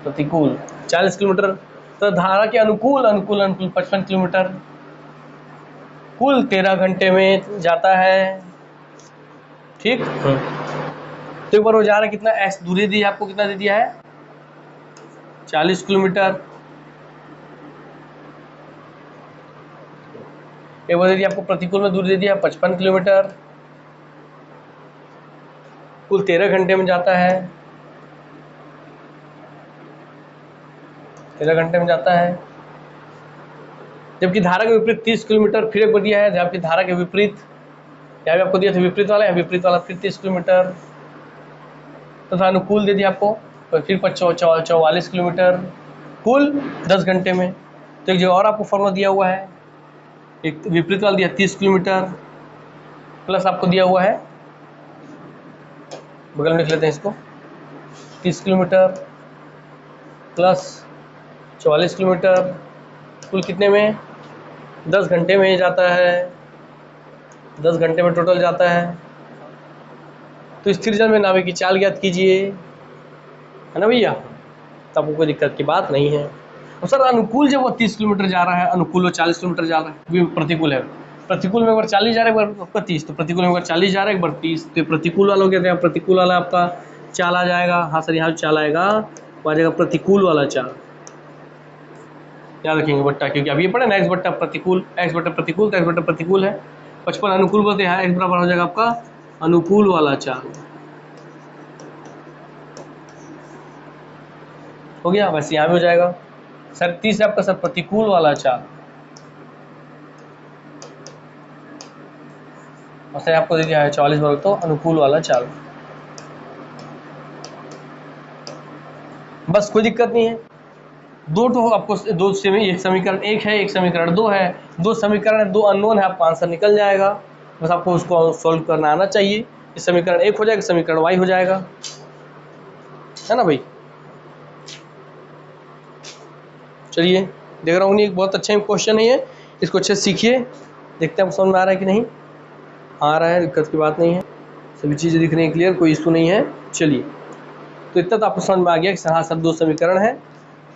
प्रतिकूल 40 किलोमीटर, तो धारा के अनुकूल अनुकूल अनुकूल 55 किलोमीटर, कुल 13 घंटे में जाता है। ठीक, तो एक बार वो जा रहा है कितना, एस दूरी दी आपको, कितना दे दिया है 40 किलोमीटर। एक बार दे दिया आपको प्रतिकूल में दूरी दे दिया 55 किलोमीटर, कुल 13 घंटे में जाता है, 13 घंटे में जाता है। जबकि धारा के विपरीत 30 किलोमीटर, फिर एक बार दिया है जबकि धारा के विपरीत, यहाँ भी आपको दिया था विपरीत वाला, विपरीत वाला फिर 30 किलोमीटर, तो अनुकूल दे दिया आपको, तो फिर 44 किलोमीटर कुल 10 घंटे में। तो एक जगह और आपको फॉर्मूला दिया हुआ है, एक विपरीत वाला दिया 30 किलोमीटर प्लस आपको दिया हुआ है, बगल में लिख लेते हैं इसको, 30 किलोमीटर प्लस 44 किलोमीटर कुल कितने में 10 घंटे में जाता है, 10 घंटे में टोटल जाता है। तो स्थिर जल में नावे की चाल ज्ञात कीजिए, है ना भैया, तो आपको कोई दिक्कत की बात नहीं है। और सर अनुकूल जब वो 30 किलोमीटर जा रहा है, अनुकूल वो 40 किलोमीटर जा रहा है, भी प्रतिकूल है, प्रतिकूल में एक बार 40 जा रहा है, एक बार आपका 30, तो प्रतिकूल में एक बार 40 जा रहा है, एक बार 30, तो प्रतिकूल वाला हो गया, प्रतिकूल वाला आपका चाल आ जाएगा। हाँ सर यहाँ चाल आएगा, वो आ जाएगा प्रतिकूल वाला चाल, याद रखेंगे बट्टा, क्योंकि अब ये पढ़े ना एक्स बट्टा प्रतिकूल, एक्स बट्टा प्रतिकूल, तो एक्स बट्टा प्रतिकूल है, 55 अनुकूल बोलते हैं, एक्स बराबर हो जाएगा आपका अनुकूल वाला चाल, हो गया। वैसे यहाँ भी हो जाएगा सर 30 आपका सर प्रतिकूल वाला चाल, और सर आपको दे दिया है 44 वर्ग, तो अनुकूल वाला चाल। बस कोई दिक्कत नहीं है, दो तो आपको दो से में एक समीकरण एक है, एक समीकरण दो है, दो समीकरण है, दो अननोन है, आपका आंसर निकल जाएगा। बस आपको उसको सॉल्व करना आना चाहिए, इस समीकरण एक हो जाएगा, समीकरण वाई हो जाएगा, है ना भाई। चलिए देख रहा हूँ नहीं, एक बहुत अच्छा क्वेश्चन है ये, इसको अच्छे से सीखिए, देखते हैं आपको समझ में आ रहा है कि नहीं आ रहा है, दिक्कत की बात नहीं है, सभी चीज़ें दिख रही हैं क्लियर, कोई इशू नहीं है। चलिए तो इतना तो आपको समझ में आ गया कि हाँ सब दो समीकरण है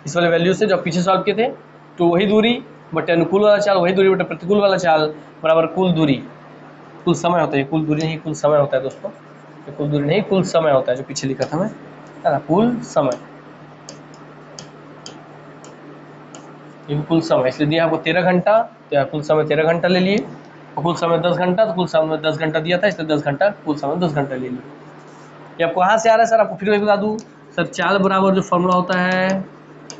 इस वाले वैल्यू से जो पीछे सॉल्व किए थे, तो वही दूरी बटे अनुकूल वाला चाल, वही दूरी बटे प्रतिकूल वाला चाल बराबर कुल दूरी, कुल समय होता है, कुल दूरी नहीं कुल समय होता है दोस्तों, कुल दूरी नहीं कुल समय होता है, जो पीछे लिखा था मैं, है ना, कुल समय, ये कुल समय, इसलिए दिया आपको 13 घंटा, तो कुल समय 13 घंटा ले लिए, और कुल समय 10 घंटा, तो कुल समय 10 घंटा दिया था, इसलिए 10 घंटा कुल समय 10 घंटा ले लिए। ये आपको कहाँ से आ रहा है सर, आपको फिर मैं बता दूँ सर, चाल बराबर जो फॉर्मूला होता है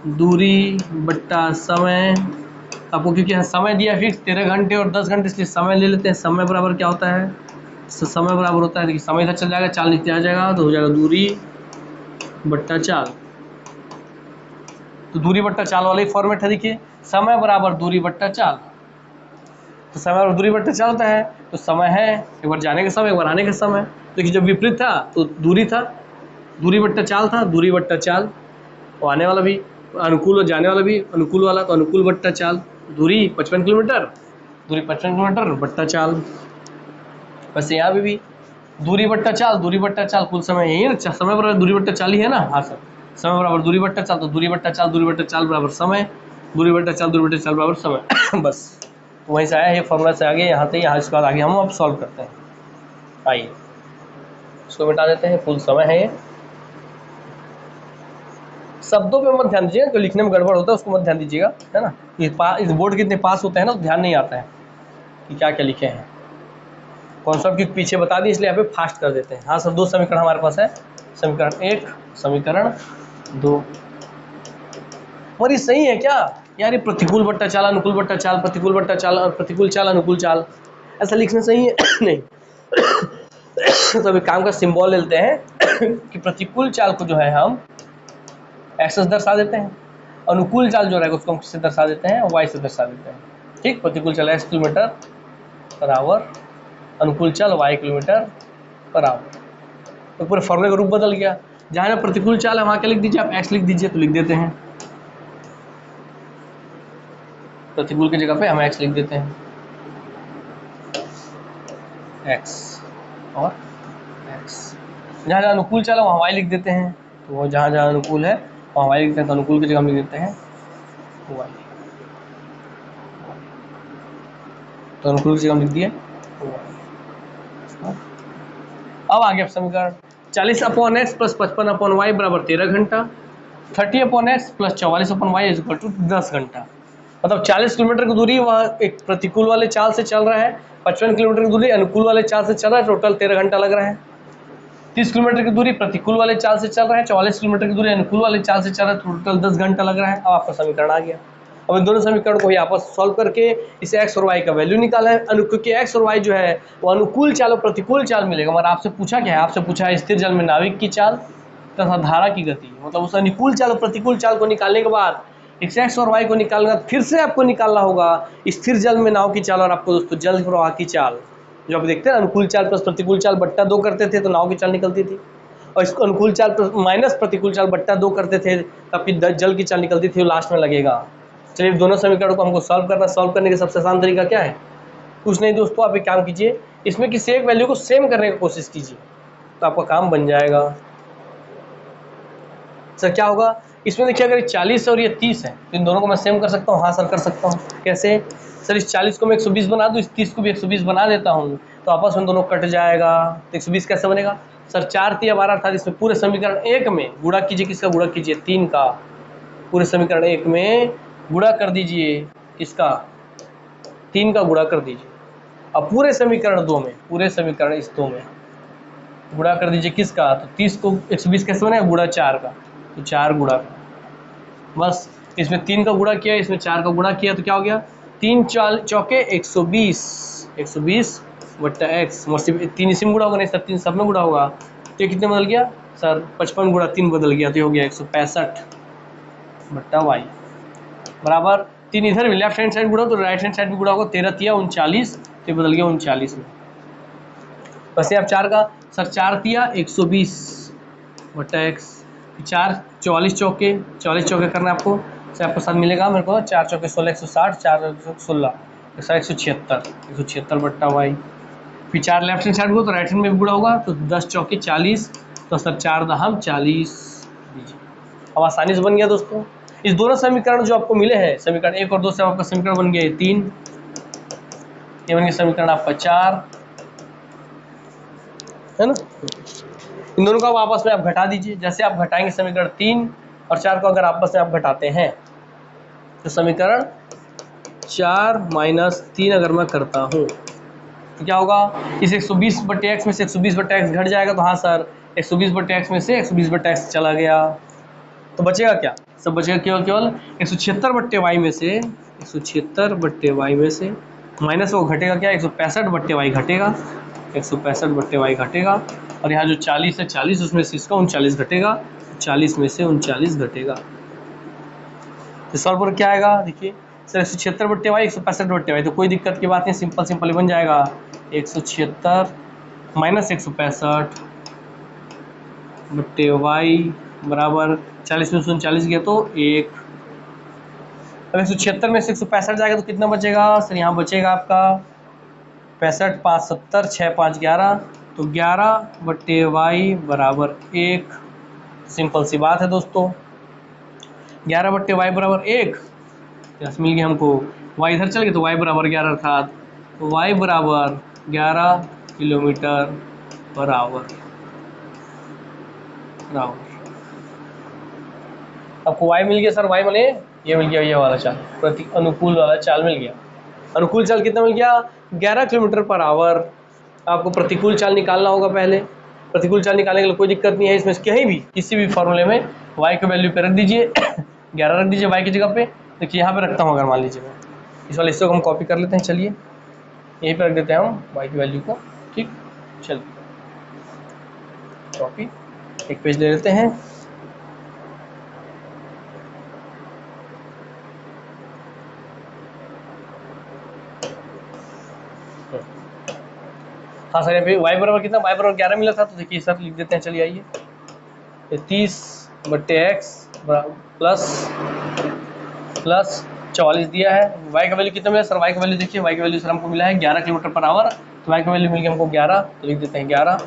दूरी बट्टा समय, आपको क्योंकि यहाँ समय दिया फिक्स 13 घंटे और 10 घंटे, इसलिए समय ले लेते हैं, समय बराबर क्या होता है, समय बराबर होता है, देखिए समय इधर चल जाएगा, चाल नीचे आ जाएगा, तो हो जाएगा दूरी बट्टा चाल, तो दूरी बट्टा चाल वाला ही फॉर्मेट है, देखिए समय बराबर दूरी बट्टा चाल, तो समय और दूरी बट्टा चाल होता है, तो समय है एक बार जाने का समय एक बार आने का समय, देखिए जब विपरीत था तो दूरी था, दूरी बट्टा चाल था, दूरी बट्टा चाल, और आने वाला भी अनुकूल और जाने वाला भी अनुकूल वाला, तो अनुकूल बट्टा चाल, दूरी 55 किलोमीटर, दूरी 55 किलोमीटर बट्टा चाल। वैसे यहाँ भी दूरी बट्टा चाल, दूरी बट्टा चाल, कुल समय यही है ना, समय बराबर दूरी बट्टा चाल ही है ना, हाँ सर, समय बराबर दूरी बट्टा चाल, तो दूरी बट्टा चाल, दूरी बट्टा चाल बराबर समय, दूरी बट्टा चाल, दूरी बट्टा चाल बराबर समय बस तो वहीं से आया, ये फॉर्मूला से आगे यहाँ से, यहाँ इसके बाद आगे हम अब सॉल्व करते हैं। आइए इसको मिटा देते हैं, कुल समय है ये, शब्दों पे मत ध्यान दीजिएगा, जो लिखने में गड़बड़ होता है उसको मत ध्यान दीजिएगा, है ना, इस बोर्ड कितने पास होते हैं ना, तो ध्यान नहीं आता है कि क्या क्या लिखे हैं, कॉन्सेप्ट के पीछे बता दी, इसलिए यहाँ पे फास्ट कर देते हैं। हाँ सर दो समीकरण हमारे पास है, समीकरण 1 समीकरण 2, और ये सही है क्या यार, ये प्रतिकूल बट्टा चाल अनुकूल बट्टा चाल, प्रतिकूल बट्टा चाल और प्रतिकूल चाल अनुकूल चाल, ऐसा लिखना सही है नहीं तो अभी काम का सिंबल ले लेते हैं कि प्रतिकूल चाल को जो है हम एक्स से दर्शा देते हैं। अनुकूल चाल जो रहेगा उसको हम किससे दर्शा देते हैं, वाई से दर्शा देते हैं। ठीक, प्रतिकूल चाल एक्स किलोमीटर पर आवर, अनुकूल चाल वाई किलोमीटर पर आवर। तो पूरे फॉर्मूले का रूप बदल गया। जहाँ ना प्रतिकूल चाल है वहाँ क्या लिख दीजिए आप, एक्स लिख दीजिए, तो लिख देते हैं प्रतिकूल की जगह पे हम एक्स लिख देते हैं, एक्स और एक्स। जहाँ जहाँ अनुकूल चाल है वहाँ वाई लिख देते हैं, तो वो जहाँ जहाँ अनुकूल है वहाँ वाई लिखते हैं, तो अनुकूल की जगह हम लिख देते हैं वाई, तो अनुकूल की जगह हम लिख दिए वाई। अब आगे समीकरण 40/x प्लस 55/y बराबर 13 घंटा, 30/x plus 44/y is equal to 10 घंटा। मतलब 40 किलोमीटर की दूरी वह एक प्रतिकूल वाले चाल से चल रहा है, 55 किलोमीटर की दूरी अनुकूल वाले चाल से चल रहा है, टोटल 13 घंटा लग रहा है। 30 किलोमीटर की दूरी प्रतिकूल वाले चाल से चल रहा है, 44 किलोमीटर की दूरी अनुकूल वाले चाल से चल रहा है, टोटल 10 घंटा लग रहा है। अब आपका समीकरण आ गया। अब इन दोनों समीकरण को ही आपस सॉल्व करके इसे एक्स और वाई का वैल्यू निकाला है। क्योंकि एक्स और वाई जो है वो अनुकूल चाल और प्रतिकूल चाल मिलेगा। मगर आपसे पूछा क्या है, आपसे पूछा है स्थिर जल में नाविक की चाल तथा धारा की गति। मतलब उस अनुकूल चाल और प्रतिकूल चाल को निकालने के बाद एक्स और वाई को निकालना, फिर से आपको निकालना होगा स्थिर जल में नाव की चाल और आपको दोस्तों जल प्रवाह की चाल। जो आप देखते हैं अनुकूल चाल प्लस प्रतिकूल चाल बट्टा 2 करते थे तो नाव की चाल निकलती थी, और इसको अनुकूल चाल माइनस प्रतिकूल चाल बट्टा 2 करते थे तो आपकी जल की चाल निकलती थी, वो लास्ट में लगेगा। चलिए दोनों समीकरणों को हमको सॉल्व करना। सॉल्व करने का सबसे आसान तरीका क्या है, कुछ नहीं दोस्तों, आप एक काम कीजिए, इसमें किसी एक वैल्यू को सेम करने की कोशिश कीजिए तो आपका काम बन जाएगा। सर क्या होगा, इसमें देखिए अगर 40 और ये 30 है तो इन दोनों को मैं सेम कर सकता हूँ। हाँ सर कर सकता हूँ। कैसे सर, इस 40 को मैं 120 बना दूँ, इस 30 को भी 120 बना देता हूँ, तो आपस में दोनों कट जाएगा। तो 120 कैसे बनेगा सर, 4 3 12 अर्थात इसमें पूरे समीकरण एक में गुणा कीजिए। किसका गुणा कीजिए, 3 का। पूरे समीकरण एक में गुणा कर दीजिए, किसका, 3 का गुणा कर दीजिए। अब पूरे समीकरण 2 में, पूरे समीकरण इस 2 में गुणा कर दीजिए किसका, तो 30 को 120 कैसे बनेगा, गुणा 4 का, तो 4 गुणा का। बस इसमें 3 का गुणा किया, इसमें 4 का गुणा किया, तो क्या हो गया, 3 चौके 120, 120 बट्टा एक्स, 3 इसी में गुणा होगा, नहीं सर 3 सब में गुणा होगा, तो ये कितने बदल गया सर, 55 गुणा 3 बदल गया, तो ये हो गया 165 बट्टा वाई बराबर 3 इधर भी लेफ्ट हैंड साइड गुणा तो राइट हैंड साइड भी गुणा होगा, 13 तिया 39, तो ये बदल गया 39 में। वैसे आप 4 का सर, 4 तिया 120 बट्टा एक्स, 4 44 चौके, 44 चौके करना है आपको, से आपको साथ मिलेगा मेरे को 4 चौके 16 160, 4 16 176 बट्टा वाई। फिर 4 लेफ्ट हैंड साइड हुआ तो राइट हैंड में भी गुणा होगा, तो 10 चौके 40, तो सर 4 दहम 40 दीजिए। अब आसानी से बन गया दोस्तों। इस दोनों समीकरण जो आपको मिले हैं, समीकरण 1 और 2 से आपका समीकरण बन गया 3, ये बन गया समीकरण आपका 4, है ना। इन दोनों को आप आपस में आप घटा दीजिए। जैसे आप घटाएंगे समीकरण 3 और 4 को अगर आपस में आप घटाते हैं तो समीकरण 4 माइनस 3 अगर मैं करता हूँ तो क्या होगा, इस 120 बट्टे एक्स में से 120 बट्टे एक्स घट जाएगा, तो हाँ सर 120 बट्टे एक्स में से 120 बट्टे एक्स चला गया, तो बचेगा क्या, सब बचेगा केवल 176 बट्टे वाई में से, 176 बट्टे वाई में से माइनस वो घटेगा क्या, 165 बट्टे वाई घटेगा, 165 बट्टे वाई घटेगा, और यहाँ जो 40 है 40 उसमें से इसका 39 घटेगा, 40 में से 39 घटेगा। तो सॉल्व पर क्या आएगा, देखिए सर 176 बट्टे वाई 165 बट्टे वाई, तो कोई दिक्कत की बात नहीं, सिंपल सिंपल बन जाएगा 176 माइनस 165 बट्टे वाई बराबर 40 में 39 गया तो 1। अब 176 में से 165 जाएगा तो कितना बचेगा सर, यहाँ बचेगा आपका 65 5 70 6 5 11, तो 11 बट्टे वाई बराबर 1। सिंपल सी बात है दोस्तों, 11 बट्टे वाई बराबर 1, मिल गया हमको, वाई इधर चल गया तो वाई बराबर 11 अर्थात वाई बराबर 11 किलोमीटर पर आवर। आपको वाई मिल गया सर, वाई माने ये मिल गया, ये वाला चाल, प्रति अनुकूल वाला चाल मिल गया। अनुकूल चाल कितना मिल गया, 11 किलोमीटर पर आवर। आपको प्रतिकूल चाल निकालना होगा पहले। प्रतिकूल चाल निकालने के लिए कोई दिक्कत नहीं है, इसमें कहीं भी किसी भी फॉर्मूले में वाई की वैल्यू पे रख दीजिए 11 रख दीजिए वाई की जगह पे। देखिए यहाँ पे रखता हूँ, अगर मान लीजिए मैं इस वाले हिस्से को हम कॉपी कर लेते हैं, चलिए यहीं पे रख देते हैं हम वाई की वैल्यू को। ठीक, चलिए कॉपी, एक पेज ले लेते हैं, हाँ सर, यहाँ पे y बराबर कितना, y बराबर 11 मिला था, तो देखिए सर लिख देते हैं, चलिए आइए, 30/x प्लस 44 दिया है। y का वैल्यू कितना मिला सर, y का वैल्यू देखिए, y का वैल्यू सर हमको मिला है 11 किलोमीटर/आवर, तो y का वैल्यू मिल गया हमको 11, तो लिख देते हैं 11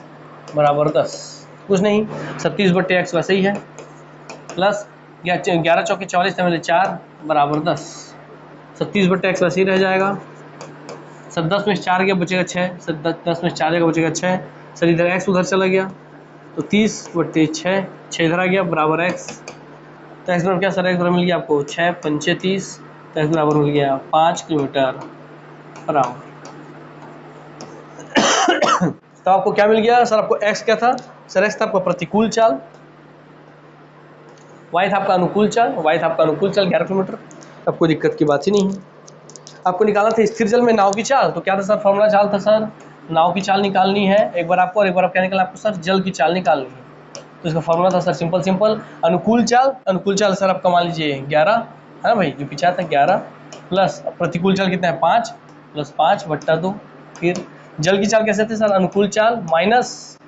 बराबर 10, कुछ नहीं, 37/x वैसे ही है, प्लस 11 चौके 44 मिले 4 बराबर 10, 37/x वैसे ही रह जाएगा सर, 10 में से 4 गया बचेगा 6 सर, 10 में से 4 गया बचेगा 6 सर, इधर x उधर चला गया तो 30/6, 6 इधर आ गया बराबर x, तो x बराबर क्या सर, x बराबर मिल गया आपको 6 पंचे 30, तो x बराबर मिल गया 5 किलोमीटर/आवर। तो आपको क्या मिल गया सर, आपको x क्या था सर, x था आपका प्रतिकूल चाल, y था आपका अनुकूल चाल, 11 किलोमीटर, अब कोई दिक्कत की बात ही नहीं है। आपको निकालना था स्थिर जल में नाव की चाल, तो क्या था सर, फॉर्मूला चाल था सर, नाव की चाल निकालनी है एक बार आपको, और एक बार आप क्या निकालना आपको सर, जल की चाल निकालनी है, तो इसका फॉर्मूला था सर सिंपल अनुकूल चाल सर आपका मान लीजिए 11 है ना भाई, जो पीछा था 11 प्लस प्रतिकूल चाल कितना है 5 प्लस 5/2, फिर जल की चाल कैसे थे सर, अनुकूल चाल माइनस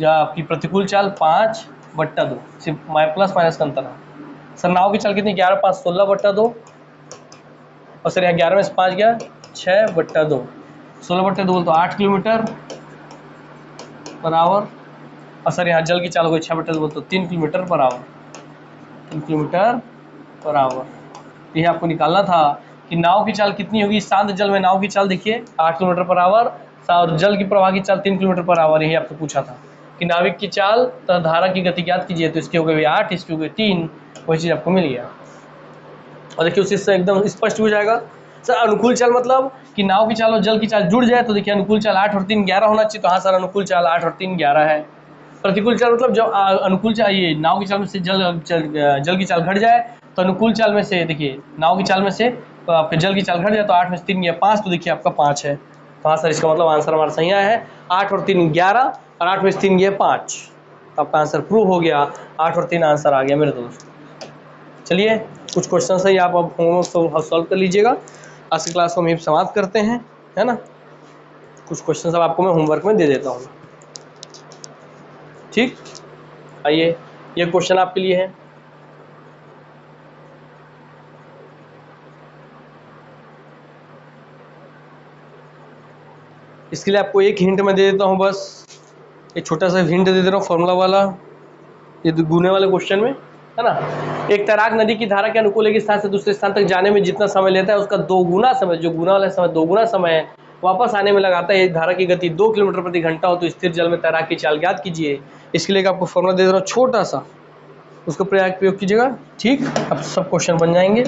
आपकी प्रतिकूल चाल 5/2, सिर्फ प्लस माइनस का अंतर है सर। नाव की चाल कितनी 11 5 16/2, और सर यहाँ 11 में से 5 गया 6/2, 16/2 तो 8 किलोमीटर/आवर, और सर यहाँ जल की चाल हो गई 6/2 तो 3 किलोमीटर/आवर, 3 किलोमीटर/आवर। यह आपको निकालना था कि नाव की चाल कितनी होगी, शांत जल में नाव की चाल देखिए 8 किलोमीटर/आवर, और जल की प्रवाह की चाल 3 किलोमीटर/आवर, यही आपको पूछा था कि नाविक की चाल तथा धारा की गति ज्ञात कीजिए, तो इसकी हो गई 8, इसकी हो गई 3, वही चीज़ आपको मिल गया। और देखिए उसी से एकदम स्पष्ट हो जाएगा सर, अनुकूल चाल मतलब कि नाव की चाल और जल की चाल जुड़ जाए, तो देखिए अनुकूल चाल 8 और 3 11 होना चाहिए, तो हाँ सर अनुकूल चाल 8 और 3 11 है। प्रतिकूल चाल मतलब जब अनुकूल चाल, ये नाव की चाल में से जल की चाल घट जाए, तो अनुकूल चाल में से देखिए नाव की चाल में से तो आपके जल की चाल घट जाए, तो 8 में से 3 गया 5, तो देखिए आपका 5 है, तो हाँ सर इसका मतलब आंसर हमारा सही आया है, 8 और 3 11 और 8 में से 3 गया 5, तो आपका आंसर प्रूव हो गया, 8 और 3 आंसर आ गया मेरे दोस्त। चलिए कुछ क्वेश्चन है आप अब होमवर्क सॉल्व कर लीजिएगा, आज की क्लास को हम यहीं समाप्त करते हैं, है ना। कुछ क्वेश्चन अब आपको मैं होमवर्क में दे देता हूँ, ठीक। आइए ये क्वेश्चन आपके लिए है, इसके लिए आपको एक हिंट मैं दे देता हूँ, बस एक छोटा सा हिंट दे दे रहा हूँ फॉर्मूला वाला, ये गुने वाले क्वेश्चन में, है ना। एक तैराक नदी की धारा के अनुकूल एक स्थान से दूसरे स्थान तक जाने में जितना समय लेता है, उसका 2 गुना समय, जो गुना वाला समय 2 गुना समय वापस आने में लगाता है। एक धारा की गति 2 किलोमीटर प्रति घंटा हो, तो स्थिर जल में तैराक की चाल ज्ञात कीजिए। इसके लिए आपको फॉर्मूला दे दे रहा हूँ छोटा सा, उसका प्रयोग कीजिएगा, ठीक। अब सब क्वेश्चन बन जाएंगे।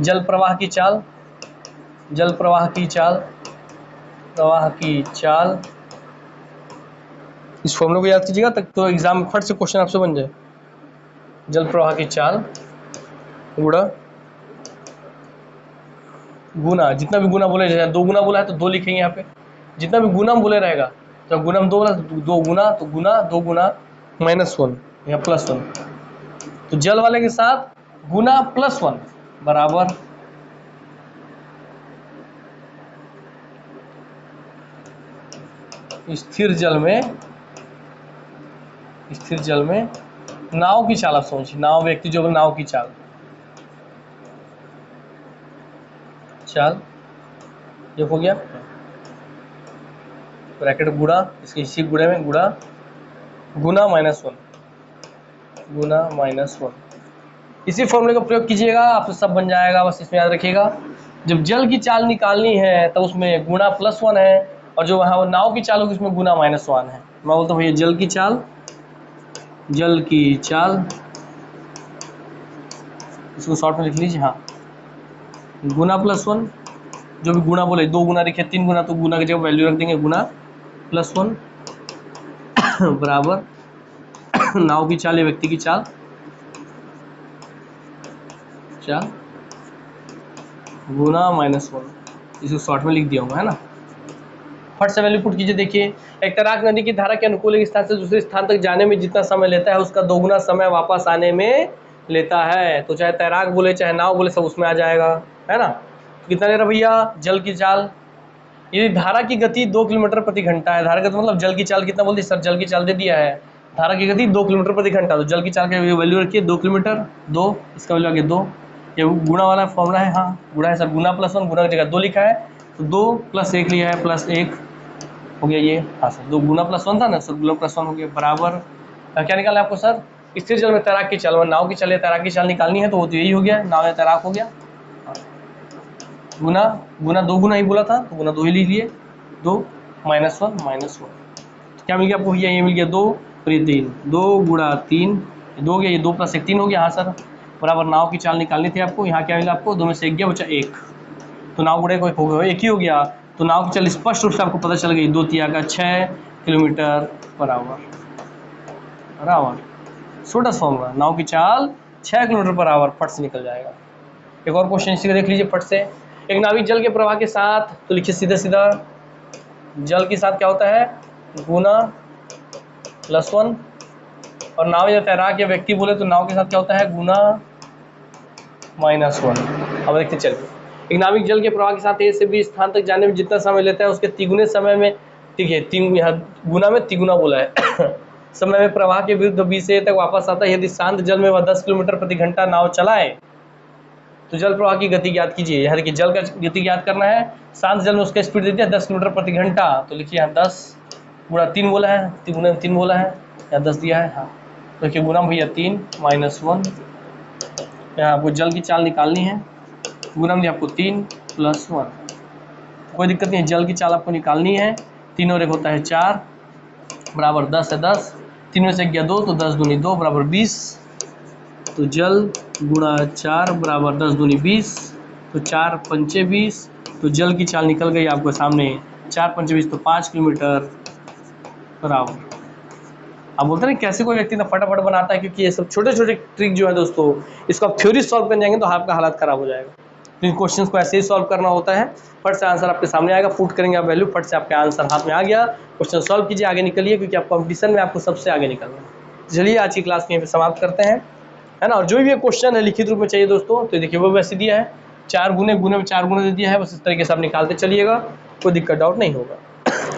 जल प्रवाह की चाल, इस फॉर्मूले को याद कीजिएगा, तक तो एग्जाम में फट से क्वेश्चन आपसे बन जाए। जल प्रवाह की चाल गुना, जितना भी गुना बोले, जैसे 2 गुना बोला है तो 2 लिखेंगे यहाँ पे, जितना भी गुना बोले रहेगा, तो गुना में 2 बोला तो 2 गुना, तो गुना 2 गुना -1 या +1, तो जल वाले के साथ गुना +1 बराबर स्थिर जल में नाव की चाल। आप समझिए, नाव व्यक्ति जो नाव की चाल ये हो गया ब्रैकेट गुणा, इसके इसी गुणे में गुणा -1, इसी फॉर्मूले का प्रयोग कीजिएगा, आपसे सब बन जाएगा। बस इसमें याद रखिएगा, जब जल की चाल निकालनी है तो उसमें गुणा +1 है, और जो वहाँ नाव की चाल होगी उसमें गुणा -1 है। मैं बोलता हूँ भैया जल की चाल इसको शॉर्ट में लिख लीजिए, हाँ, गुना +1, जो भी गुना बोले, 2 गुना लिखे 3 गुना, तो गुना की जगह वैल्यू रख देंगे, गुना +1 बराबर नाव की चाल या व्यक्ति की चाल गुना -1, इसको शॉर्ट में लिख दिया हूँ, है ना। फट से वैल्यू पुट कीजिए। देखिए, एक तैराक नदी की धारा के अनुकूल एक स्थान से दूसरे स्थान तक जाने में जितना समय लेता है, उसका 2 गुना समय वापस आने में लेता है। तो चाहे तैराक बोले चाहे नाव बोले, सब उसमें आ जाएगा, है ना। कितना ले रहा भैया, जल की चाल यदि धारा की गति 2 किलोमीटर प्रति घंटा है, धारा का मतलब जल की चाल कितना बोलती सर, जल की चाल दे दिया है, धारा की गति 2 किलोमीटर प्रति घंटा, तो जल की चाल का वैल्यू रखिए 2 किलोमीटर, 2 इसका वैल्यू आ गया 2, ये गुणा वाला फॉर्मूला है, हाँ गुणा है सर, गुणा प्लस 1, गुणा की जगह 2 लिखा है तो 2 + 1 लिया है, प्लस 1 हो गया ये, हाँ सर 2 गुणा प्लस 1 था ना सर, गुणा प्लस 1 हो गया बराबर, क्या निकाला आपको सर, स्थिर जल में तैराक की चाल, नाव की चाल या तैराक की चाल निकालनी है तो वो तो यही हो गया, नाव या तैराक हो गया, गुना गुना 2 गुना ही बोला था तो गुना 2 ही लिख लिए, 2 -1 -1 क्या मिल गया आपको भैया, ये मिल गया 2 और ये 3, 2 गुणा 3 2 हो गया, ये 2 + 1 3 हो गया, हाँ सर बराबर, नाव की चाल निकालनी थी आपको, यहाँ क्या मिला आपको, 2 में से 1 गया बचा 1, तो नाव गुणे को 1 ही हो गया, तो नाव की चाल स्पष्ट रूप से आपको पता चल गई, 2 तिया का 6 किलोमीटर पर आवर, छोटा फॉर्मूला, नाव की चाल 6 किलोमीटर पर आवर फट से निकल जाएगा। एक और क्वेश्चन इसी का देख लीजिए फट से, एक नाविक जल के प्रवाह के साथ, तो लिखिए सीधा सीधा, जल के साथ क्या होता है गुना +1, और नाव या तैराक या व्यक्ति बोले तो नाव के साथ क्या होता है गुना -1। अब देखते चलिए, एक नाविक जल के प्रवाह के साथ ए से बी स्थान तक जाने में जितना समय लेता है उसके तिगुने समय में, ठीक है, यहाँ गुना में तिगुना बोला है समय में प्रवाह के विरुद्ध बी से ए तक वापस आता है। यदि शांत जल में वह 10 किलोमीटर प्रति घंटा नाव चलाए तो जल प्रवाह की गति ज्ञात कीजिए। यहाँ देखिए जल का गति ज्ञात करना है, शांत जल में उसका स्पीड दे दिया 10 किलोमीटर प्रति घंटा, तो लिखिए यहाँ 10 गुणा 3 बोला है, 3 बोला है, यहाँ 10 दिया है, हाँ तो देखिए गुणा भैया 3 -1, यहाँ आपको जल की चाल निकालनी है, गुणा में आपको 3 + 1, कोई दिक्कत नहीं है, जल की चाल आपको निकालनी है, 3 और 1 होता है 4 बराबर 10 है 10, 3 में से गया 2 तो 10 दूनी 2 बराबर 20, तो जल गुणा 4 बराबर 10 दूनी 20, तो 4 पंचे 20, तो जल की चाल निकल गई आपको सामने 4 पंचे 20 तो 5 किलोमीटर पर आवर। अब बोलते हैं कैसे कोई व्यक्ति ना फटाफट बनाता है, क्योंकि ये सब छोटे छोटे ट्रिक जो है दोस्तों, इसको आप थ्योरी सॉल्व करने जाएंगे तो आपका हालत खराब हो जाएगा, तो इन क्वेश्चंस को ऐसे ही सॉल्व करना होता है, फट से आंसर आपके सामने आएगा, पुट करेंगे आप वैल्यू, फट से आपका आंसर हाथ में आ गया, क्वेश्चन सॉल्व कीजिए, आगे निकलिए, क्योंकि आप कंपटीशन में आपको सबसे आगे निकलना है। चलिए आज की क्लास यहीं पे समाप्त करते हैं, है ना, और जो भी क्वेश्चन है लिखित रूप में चाहिए दोस्तों, तो देखिए वो वैसे दिया है, 4 गुने में 4 गुने दे दिया है, बस इस तरीके से आप निकालते चलिएगा, कोई दिक्कत डाउट नहीं होगा।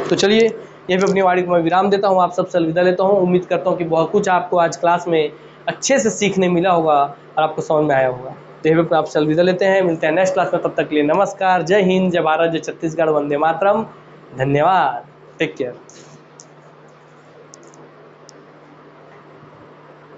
तो चलिए यहीं पे अपनी वाणी को मैं विराम देता हूँ, आप सबसे अलविदा लेता हूँ, उम्मीद करता हूँ कि बहुत कुछ आपको आज क्लास में अच्छे से सीखने मिला होगा और आपको समझ में आया होगा। तो यहीं पे आपसे अलविदा लेते हैं, मिलते हैं नेक्स्ट क्लास में, तब तक के लिए नमस्कार, जय हिंद, जय भारत, जय छत्तीसगढ़, वंदे मातरम, धन्यवाद, टेक केयर।